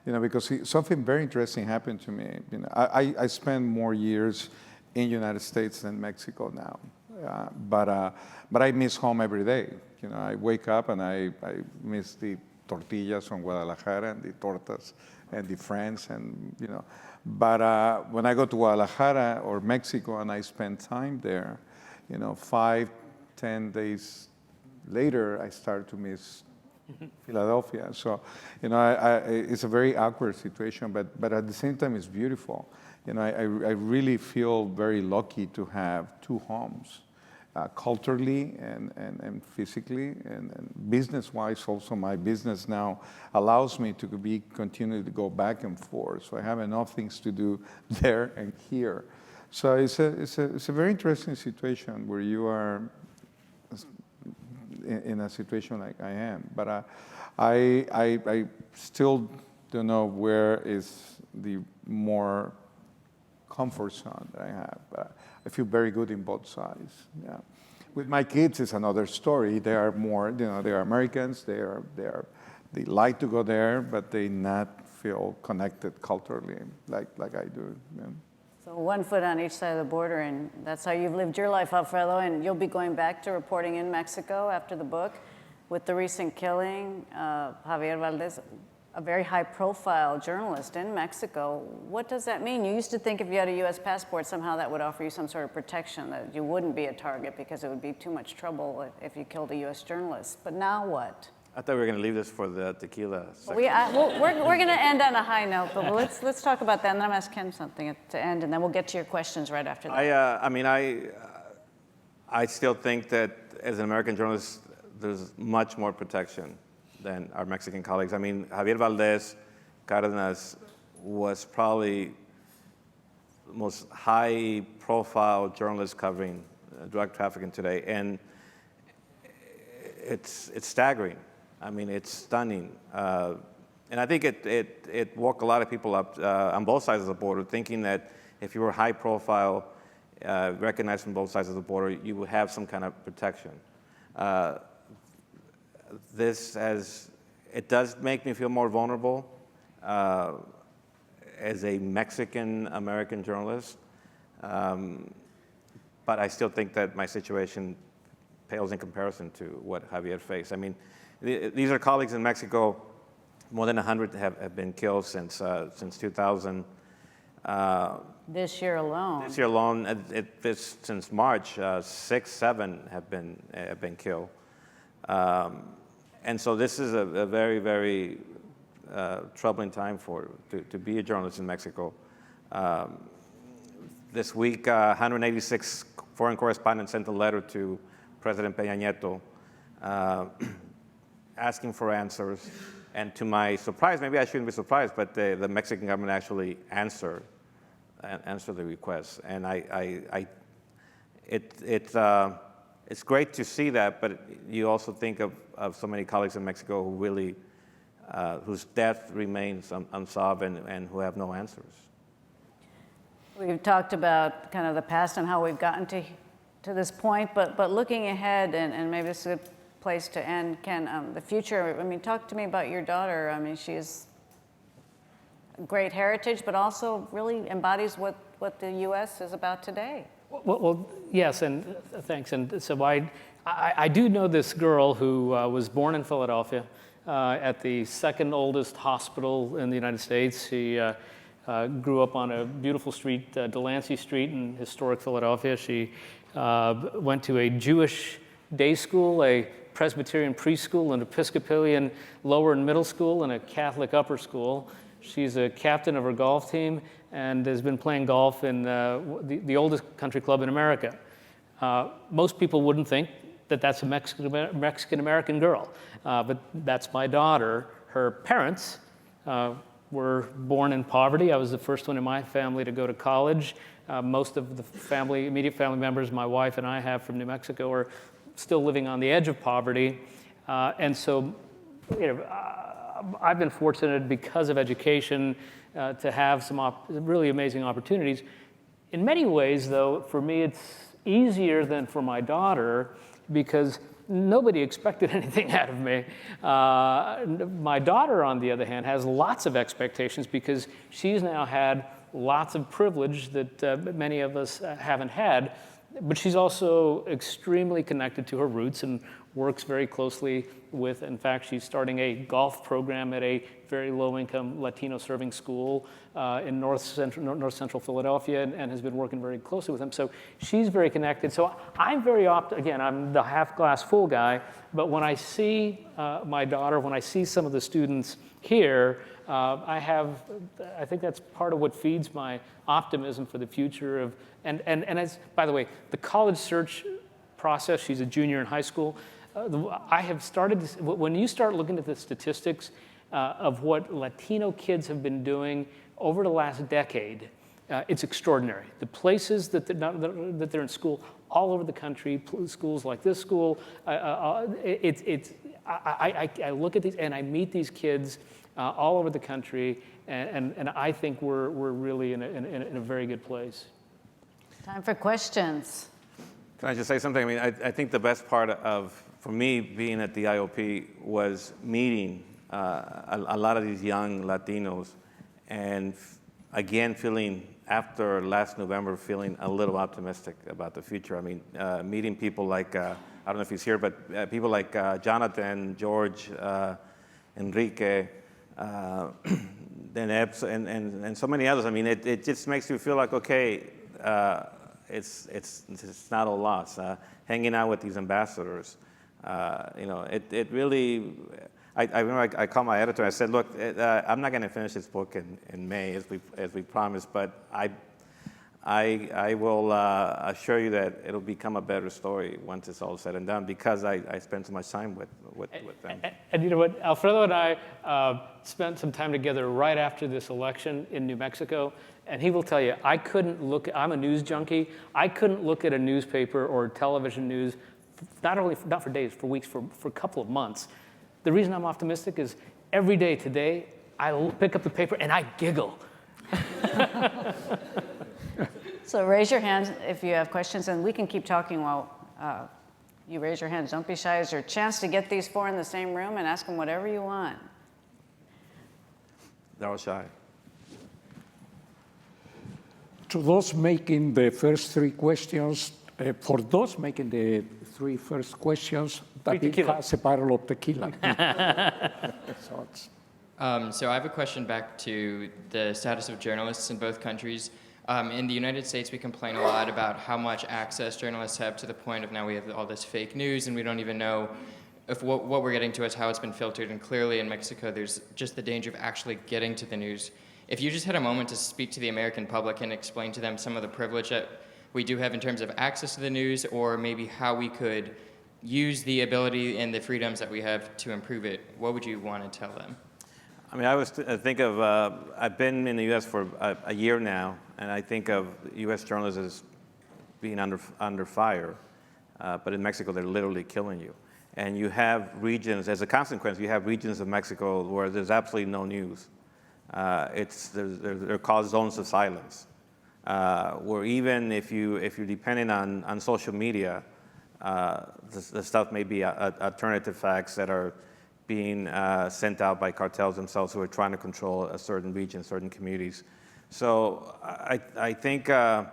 because something very interesting happened to me. I spend more years in the United States than Mexico now, but I miss home every day. I wake up and I miss the tortillas from Guadalajara and the tortas and the friends But when I go to Guadalajara or Mexico and I spend time there, 5, 10 days later, I start to miss Philadelphia. So, it's a very awkward situation, but at the same time, it's beautiful. I really feel very lucky to have two homes, culturally and physically, and business-wise. Also, my business now allows me to continue to go back and forth. So I have enough things to do there and here. So it's a very interesting situation where you are in a situation like I am. But I still don't know where is the more comfort zone that I have. I feel very good in both sides. Yeah. With my kids, it's another story. They are more, they are Americans. They like to go there, but they not feel connected culturally like I do. Yeah. So one foot on each side of the border, and that's how you've lived your life, Alfredo, and you'll be going back to reporting in Mexico after the book. With the recent killing, Javier Valdez, a very high-profile journalist in Mexico. What does that mean? You used to think if you had a U.S. passport, somehow that would offer you some sort of protection, that you wouldn't be a target because it would be too much trouble if you killed a U.S. journalist. But now what? I thought we were going to leave this for the tequila section. We're going to end on a high note, but let's talk about that, and then I'm going to ask Ken something to end, and then we'll get to your questions right after that. I still think that as an American journalist, there's much more protection than our Mexican colleagues. Javier Valdez Cárdenas was probably the most high-profile journalist covering drug trafficking today, and it's staggering. It's stunning. And I think it woke a lot of people up on both sides of the border, thinking that if you were high profile, recognized from both sides of the border, you would have some kind of protection. It does make me feel more vulnerable as a Mexican-American journalist, but I still think that my situation pales in comparison to what Javier faced. These are colleagues in Mexico. More than 100 have been killed since 2000. This year alone. This year alone, since March, 6, 7 have been killed. And so this is a very, very troubling time to be a journalist in Mexico. This week, 186 foreign correspondents sent a letter to President Peña Nieto asking for answers. And to my surprise, maybe I shouldn't be surprised, but the Mexican government actually answered the request. And it's great to see that, but you also think of so many colleagues in Mexico who really, whose death remains unsolved and who have no answers. We've talked about kind of the past and how we've gotten to this point, but looking ahead, and maybe this is a good place to end, Ken, the future. Talk to me about your daughter. She's great heritage, but also really embodies what the U.S. is about today. Well, yes, and thanks. And so I do know this girl who was born in Philadelphia at the second oldest hospital in the United States. She grew up on a beautiful street, Delancey Street in historic Philadelphia. She went to a Jewish day school, a Presbyterian preschool, an Episcopalian lower and middle school, and a Catholic upper school. She's a captain of her golf team and has been playing golf in the oldest country club in America. Most people wouldn't think that that's a Mexican-American girl, but that's my daughter. Her parents were born in poverty. I was the first one in my family to go to college. Most of the immediate family members my wife and I have from New Mexico are still living on the edge of poverty. And so, I've been fortunate because of education to have some really amazing opportunities. In many ways, though, for me, it's easier than for my daughter because nobody expected anything out of me. My daughter, on the other hand, has lots of expectations because she's now had lots of privilege that many of us haven't had. But she's also extremely connected to her roots and works very closely with, in fact, she's starting a golf program at a very low-income Latino-serving school in north central Philadelphia, and has been working very closely with them. So she's very connected. So I'm very again, I'm the half-glass full guy, but when I see my daughter, when I see some of the students here, I think that's part of what feeds my optimism for the future of, and as, by the way, the college search process, she's a junior in high school, I have started to, when you start looking at the statistics of what Latino kids have been doing over the last decade, it's extraordinary. The places that they're in school all over the country, schools like this school, I look at these and I meet these kids all over the country, and I think we're really in a very good place. Time for questions. Can I just say something? I mean, I think the best part for me, being at the IOP was meeting a lot of these young Latinos, and again, after last November, feeling a little optimistic about the future. I mean, meeting people like, I don't know if he's here, but people like Jonathan, George, Enrique, then Epps, and so many others. I mean, it just makes you feel like, okay, it's not all lost. Hanging out with these ambassadors, it really. I remember I called my editor. I said, "Look, I'm not going to finish this book in May as we promised, but I will assure you that it'll become a better story once it's all said and done, because I spent so much time with them." And you know what? Alfredo and I spent some time together right after this election in New Mexico, and he will tell you, I'm a news junkie. I couldn't look at a newspaper or television news, not for days, for weeks, for a couple of months. The reason I'm optimistic is every day today, I pick up the paper and I giggle. So raise your hand if you have questions, and we can keep talking while you raise your hands. Don't be shy. It's your chance to get these four in the same room and ask them whatever you want. They're all shy. To those making the first three questions, for those making the three first questions, David has a bottle of tequila. So I have a question back to the status of journalists in both countries. In the United States, we complain a lot about how much access journalists have, to the point of now we have all this fake news and we don't even know if what we're getting to is how it's been filtered. And clearly in Mexico, there's just the danger of actually getting to the news. If you just had a moment to speak to the American public and explain to them some of the privilege that we do have in terms of access to the news, or maybe how we could use the ability and the freedoms that we have to improve it, what would you want to tell them? I mean, I was think of, I've been in the U.S. for a year now, and I think of U.S. journalists as being under fire, but in Mexico, they're literally killing you. And you have regions, as a consequence, you have regions of Mexico where there's absolutely no news. They're called zones of silence, where even if you're dependent on social media, the stuff may be alternative facts that are being sent out by cartels themselves who are trying to control a certain region, certain communities. So I think, I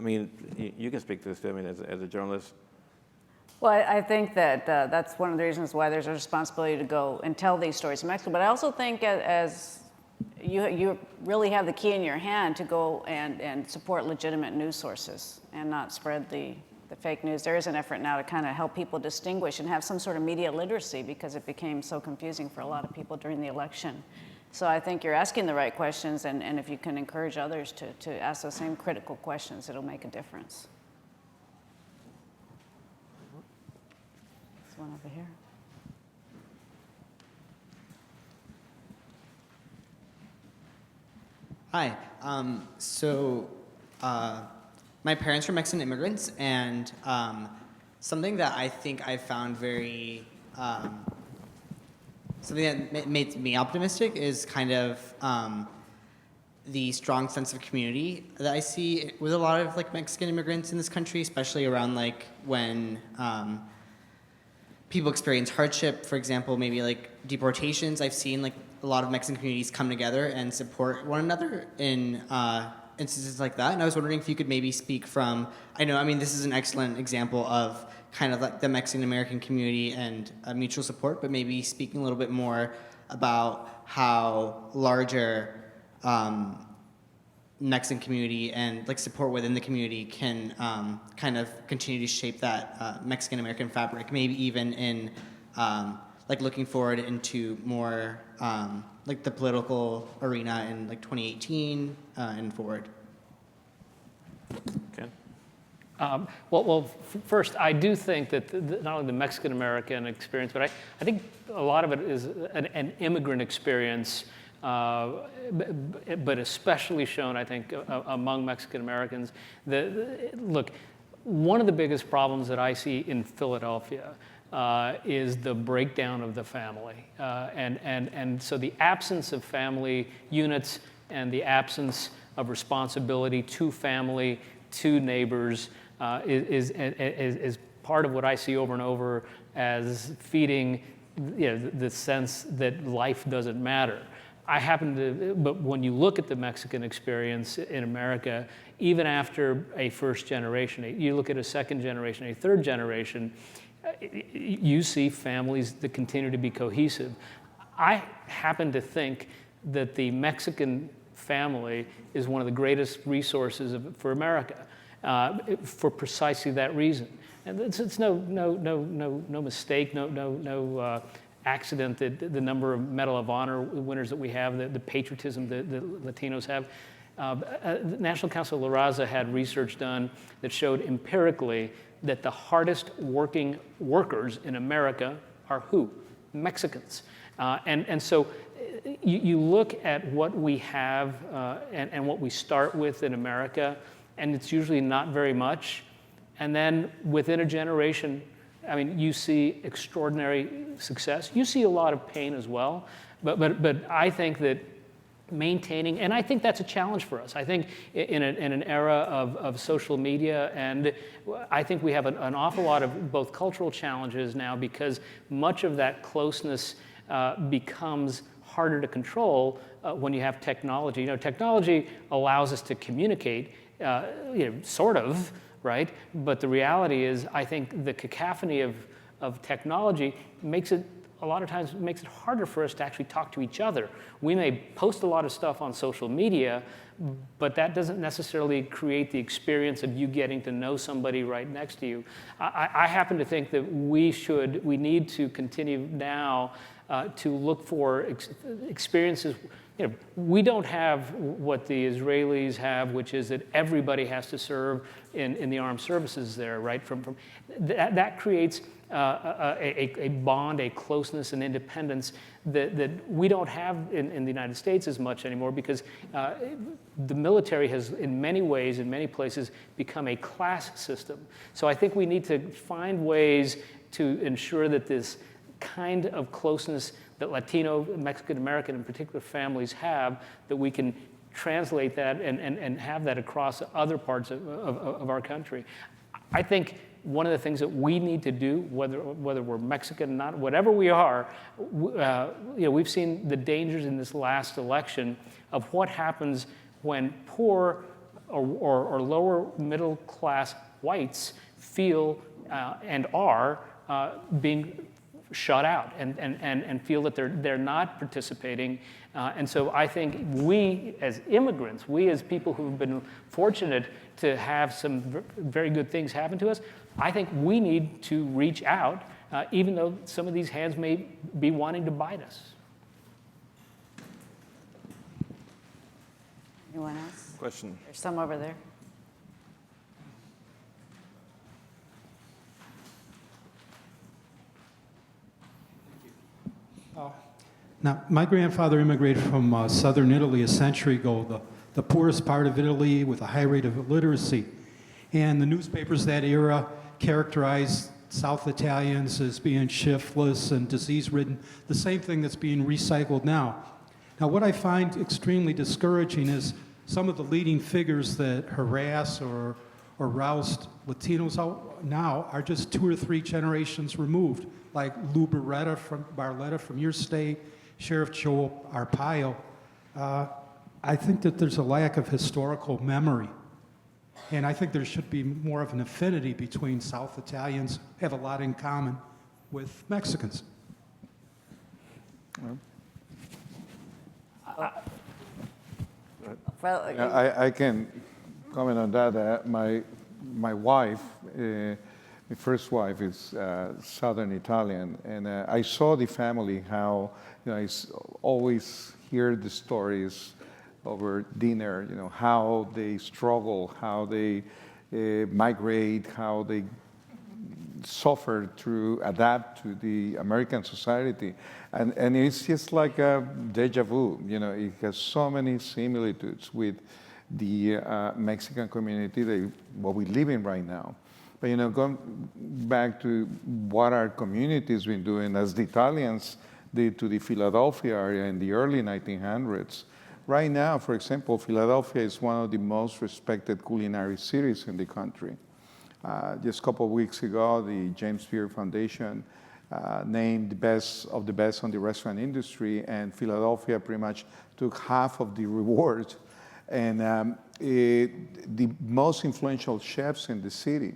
mean, you can speak to this, I mean, as a journalist. Well, I think that that's one of the reasons why there's a responsibility to go and tell these stories in Mexico. But I also think as you really have the key in your hand to go and support legitimate news sources and not spread the fake news. There is an effort now to kind of help people distinguish and have some sort of media literacy, because it became so confusing for a lot of people during the election. So I think you're asking the right questions, and if you can encourage others to ask those same critical questions, it'll make a difference. There's one over here. Hi. My parents were Mexican immigrants, and something that I think I found very, something that made me optimistic is kind of the strong sense of community that I see with a lot of like Mexican immigrants in this country, especially around like when people experience hardship, for example, maybe like deportations. I've seen like a lot of Mexican communities come together and support one another in instances like that. And I was wondering if you could maybe speak from, I mean, this is an excellent example of kind of like the Mexican-American community and mutual support, but maybe speaking a little bit more about how larger Mexican community and like support within the community can kind of continue to shape that Mexican-American fabric, maybe even in like looking forward into more like the political arena in like 2018 and forward. Ken? First, I do think that not only the Mexican-American experience, but I think a lot of it is an immigrant experience, but especially shown, I think, among Mexican-Americans. Look, one of the biggest problems that I see in Philadelphia is the breakdown of the family. And so the absence of family units and the absence of responsibility to family, to neighbors, is part of what I see over and over as feeding the sense that life doesn't matter. But when you look at the Mexican experience in America, even after a first generation, you look at a second generation, a third generation, you see families that continue to be cohesive. I happen to think that the Mexican family is one of the greatest resources for America, for precisely that reason. And it's no mistake, no accident that the number of Medal of Honor winners that we have, the patriotism that Latinos have. The National Council of La Raza had research done that showed empirically that the hardest working workers in America are who? Mexicans. And so you look at what we have and what we start with in America, and it's usually not very much. And then within a generation, I mean, you see extraordinary success. You see a lot of pain as well. But I think that maintaining, and I think that's a challenge for us. I think in an era of social media, and I think we have an awful lot of both cultural challenges now because much of that closeness becomes harder to control when you have technology. Technology allows us to communicate, sort of, right? But the reality is, I think the cacophony of technology makes it, a lot of times, makes it harder for us to actually talk to each other. We may post a lot of stuff on social media, but that doesn't necessarily create the experience of you getting to know somebody right next to you. I happen to think that we need to continue now to look for experiences. We don't have what the Israelis have, which is that everybody has to serve in the armed services there, right? That creates a bond, a closeness, and independence that we don't have in the United States as much anymore because the military has, in many ways, in many places, become a class system. So I think we need to find ways to ensure that this kind of closeness that Latino, Mexican-American in particular families have, that we can translate that and have that across other parts of our country. I think one of the things that we need to do, whether we're Mexican or not, whatever we are, we've seen the dangers in this last election of what happens when poor or lower middle class whites feel and are being shut out and feel that they're not participating. And so I think we as immigrants, we as people who've been fortunate to have some very good things happen to us, I think we need to reach out, even though some of these hands may be wanting to bite us. Anyone else? Question. There's some over there. Now, my grandfather immigrated from southern Italy a century ago, the poorest part of Italy with a high rate of illiteracy. And the newspapers that era characterized South Italians as being shiftless and disease-ridden, the same thing that's being recycled now. Now, what I find extremely discouraging is some of the leading figures that harass or roust Latinos out now are just 2 or 3 generations removed, like Lou Barletta from your state, Sheriff Joe Arpaio. I think that there's a lack of historical memory. And I think there should be more of an affinity between South Italians, have a lot in common with Mexicans. I can comment on that. My wife, my first wife is Southern Italian, and I saw the family, how, I always hear the stories over dinner, how they struggle, how they migrate, how they suffer to adapt to the American society. And it's just like a deja vu, it has so many similitudes with the Mexican community, what we live in right now. But going back to what our community's been doing, as the Italians did to the Philadelphia area in the early 1900s. Right now, for example, Philadelphia is one of the most respected culinary cities in the country. Just a couple of weeks ago, the James Beard Foundation named the best of the best on the restaurant industry, and Philadelphia pretty much took half of the reward. And the most influential chefs in the city,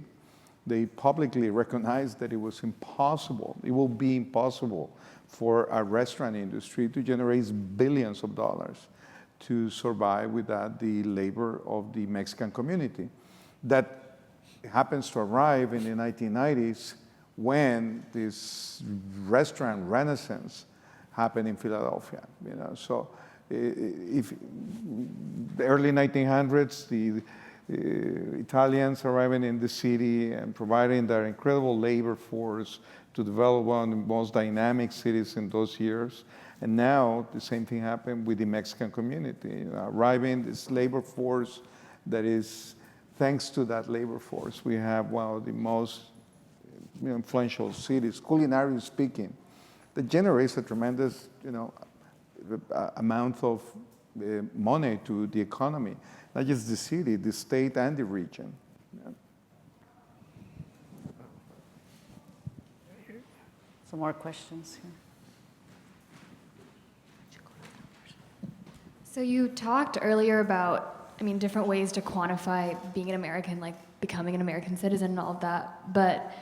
they publicly recognized that it was impossible, it will be impossible for a restaurant industry to generate billions of dollars to survive without the labor of the Mexican community. That happens to arrive in the 1990s when this restaurant renaissance happened in Philadelphia. So if the early 1900s, the Italians arriving in the city and providing their incredible labor force to develop one of the most dynamic cities in those years. And now the same thing happened with the Mexican community, arriving this labor force that is, thanks to that labor force, we have one of the most influential cities, culinarily speaking, that generates a tremendous amount of money to the economy, not just the city, the state, and the region. Some more questions here. So you talked earlier about, different ways to quantify being an American, like becoming an American citizen and all of that, but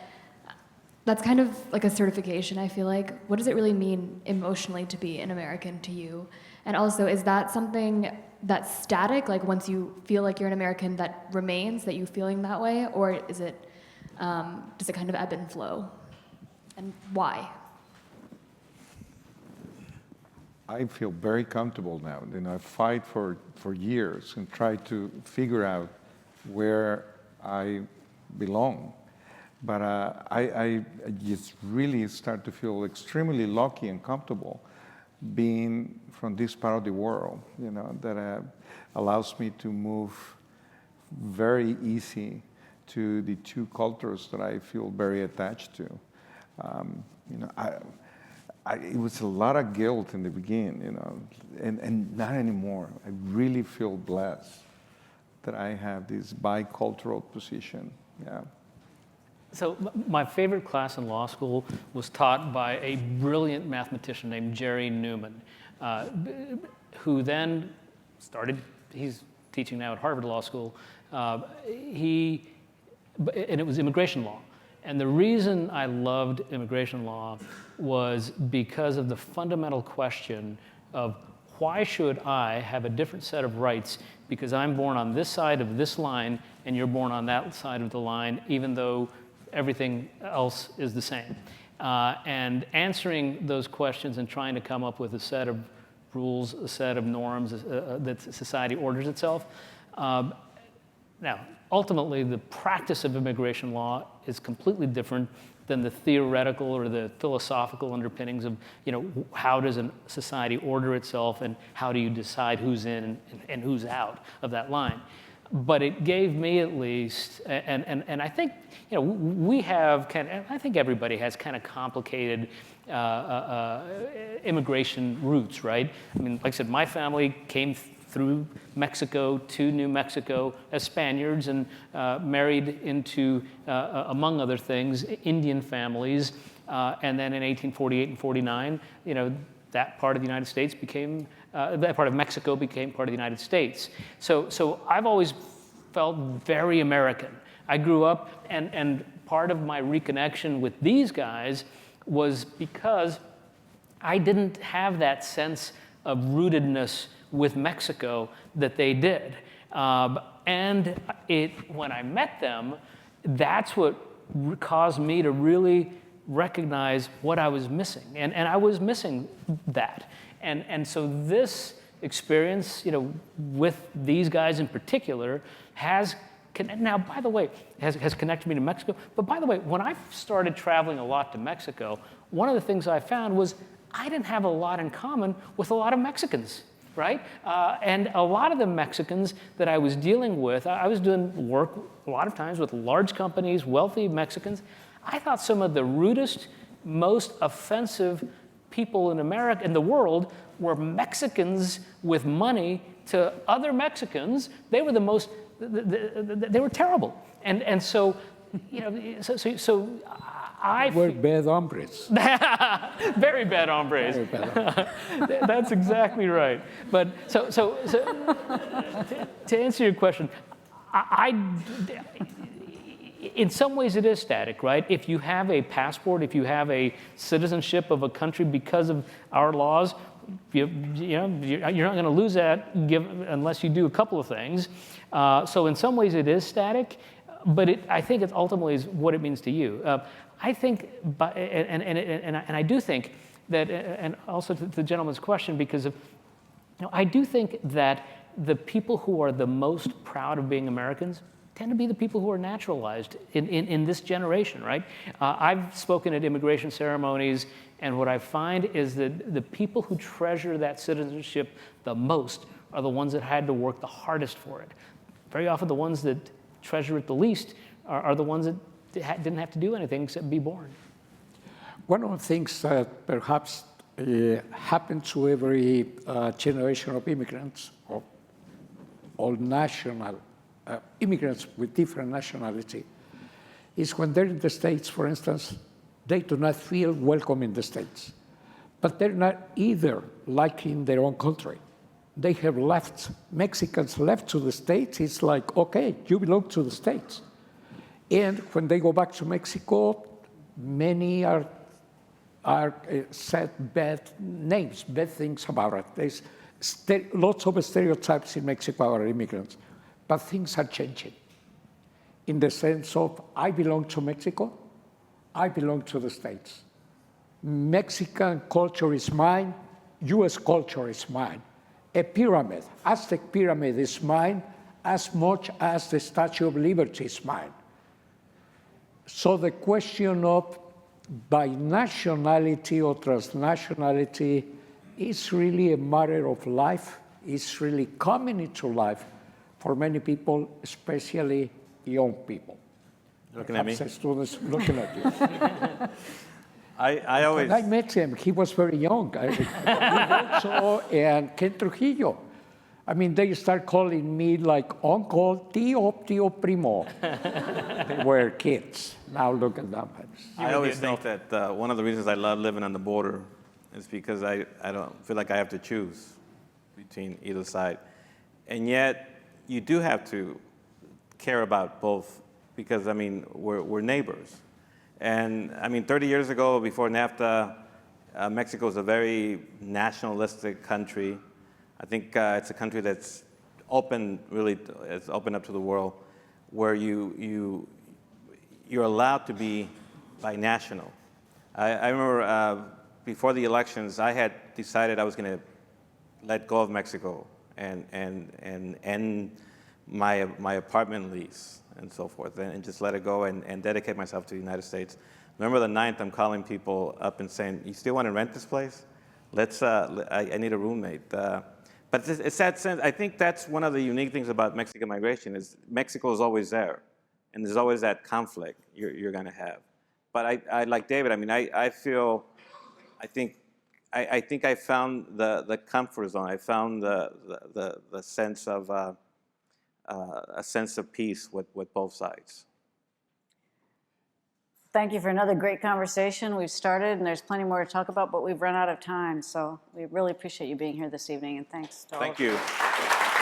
that's kind of like a certification, I feel like. What does it really mean emotionally to be an American to you? And also, is that something that's static, like once you feel like you're an American, that remains, that you feeling that way, or is it, does it kind of ebb and flow? And why? I feel very comfortable now. I fight for years and try to figure out where I belong. But I just really start to feel extremely lucky and comfortable being from this part of the world, that allows me to move very easy to the two cultures that I feel very attached to. It was a lot of guilt in the beginning, and not anymore. I really feel blessed that I have this bicultural position. Yeah. So my favorite class in law school was taught by a brilliant mathematician named Jerry Newman, who then he's teaching now at Harvard Law School, and it was immigration law. And the reason I loved immigration law was because of the fundamental question of why should I have a different set of rights because I'm born on this side of this line and you're born on that side of the line, even though everything else is the same. And answering those questions and trying to come up with a set of rules, a set of norms that society orders itself. Now, ultimately, the practice of immigration law is completely different than the theoretical or the philosophical underpinnings of, how does a society order itself and how do you decide who's in and who's out of that line. But it gave me at least, and I think, we have I think everybody has kind of complicated immigration routes, right? Like I said, my family came through Mexico to New Mexico as Spaniards and married into, among other things, Indian families. And then in 1848 and 49, that part of the United States became that part of Mexico became part of the United States. So I've always felt very American. I grew up, and part of my reconnection with these guys was because I didn't have that sense of rootedness with Mexico that they did. And when I met them, that's what caused me to really recognize what I was missing. And I was missing that. And so this experience, with these guys in particular has, now, by the way, has connected me to Mexico. But by the way, when I started traveling a lot to Mexico, one of the things I found was I didn't have a lot in common with a lot of Mexicans, right? And a lot of the Mexicans that I was dealing with, I was doing work a lot of times with large companies, wealthy Mexicans. I thought some of the rudest, most offensive people in America, in the world, were Mexicans with money to other Mexicans. They were the most, they were terrible. And so, so I We're bad hombres. very bad hombres. Very bad hombres. That's exactly right. But so to answer your question, in some ways it is static, right? If you have a passport, if you have a citizenship of a country because of our laws, you're not going to lose that unless you do a couple of things. So in some ways it is static, but I think it ultimately is what it means to you. I think, and I do think that, and also to the gentleman's question, because of, I do think that the people who are the most proud of being Americans tend to be the people who are naturalized in this generation, right? I've spoken at immigration ceremonies, and what I find is that the people who treasure that citizenship the most are the ones that had to work the hardest for it. Very often the ones that treasure it the least are the ones that didn't have to do anything except be born. One of the things that perhaps happened to every generation of immigrants, or all national immigrants with different nationality, is when they're in the States, for instance, they do not feel welcome in the States. But they're not either liking their own country. They have left, Mexicans left to the States, it's like, okay, you belong to the States. And when they go back to Mexico, many are said bad names, bad things about it. There's lots of stereotypes in Mexico about immigrants, but things are changing. In the sense of, I belong to Mexico, I belong to the States. Mexican culture is mine, US culture is mine. A pyramid, Aztec pyramid is mine as much as the Statue of Liberty is mine. So the question of binationality or transnationality is really a matter of life. It's really coming into life for many people, especially young people. Looking at me? Students looking at you. I always... When I met him, he was very young. Also, and Ken Trujillo. I mean, they start calling me like uncle, tío primo. They were kids. Now look at them. I always think that one of the reasons I love living on the border is because I don't feel like I have to choose between either side. And yet, you do have to care about both because, I mean, we're neighbors. And, I mean, 30 years ago, before NAFTA, Mexico was a very nationalistic country. I think it's a country that's open, really, it's open up to the world, where you're allowed to be binational. I remember before the elections, I had decided I was going to let go of Mexico and end my apartment lease and so forth, and just let it go and dedicate myself to the United States. November the 9th, I'm calling people up and saying, you still want to rent this place? I need a roommate. But it's that sense, I think that's one of the unique things about Mexican migration is Mexico is always there. And there's always that conflict you're going to have. But I like David, I mean, I think I found the comfort zone. I found the sense of, a sense of peace with both sides. Thank you for another great conversation. We've started, and there's plenty more to talk about, but we've run out of time. So we really appreciate you being here this evening, and thanks to all Thank of you. you.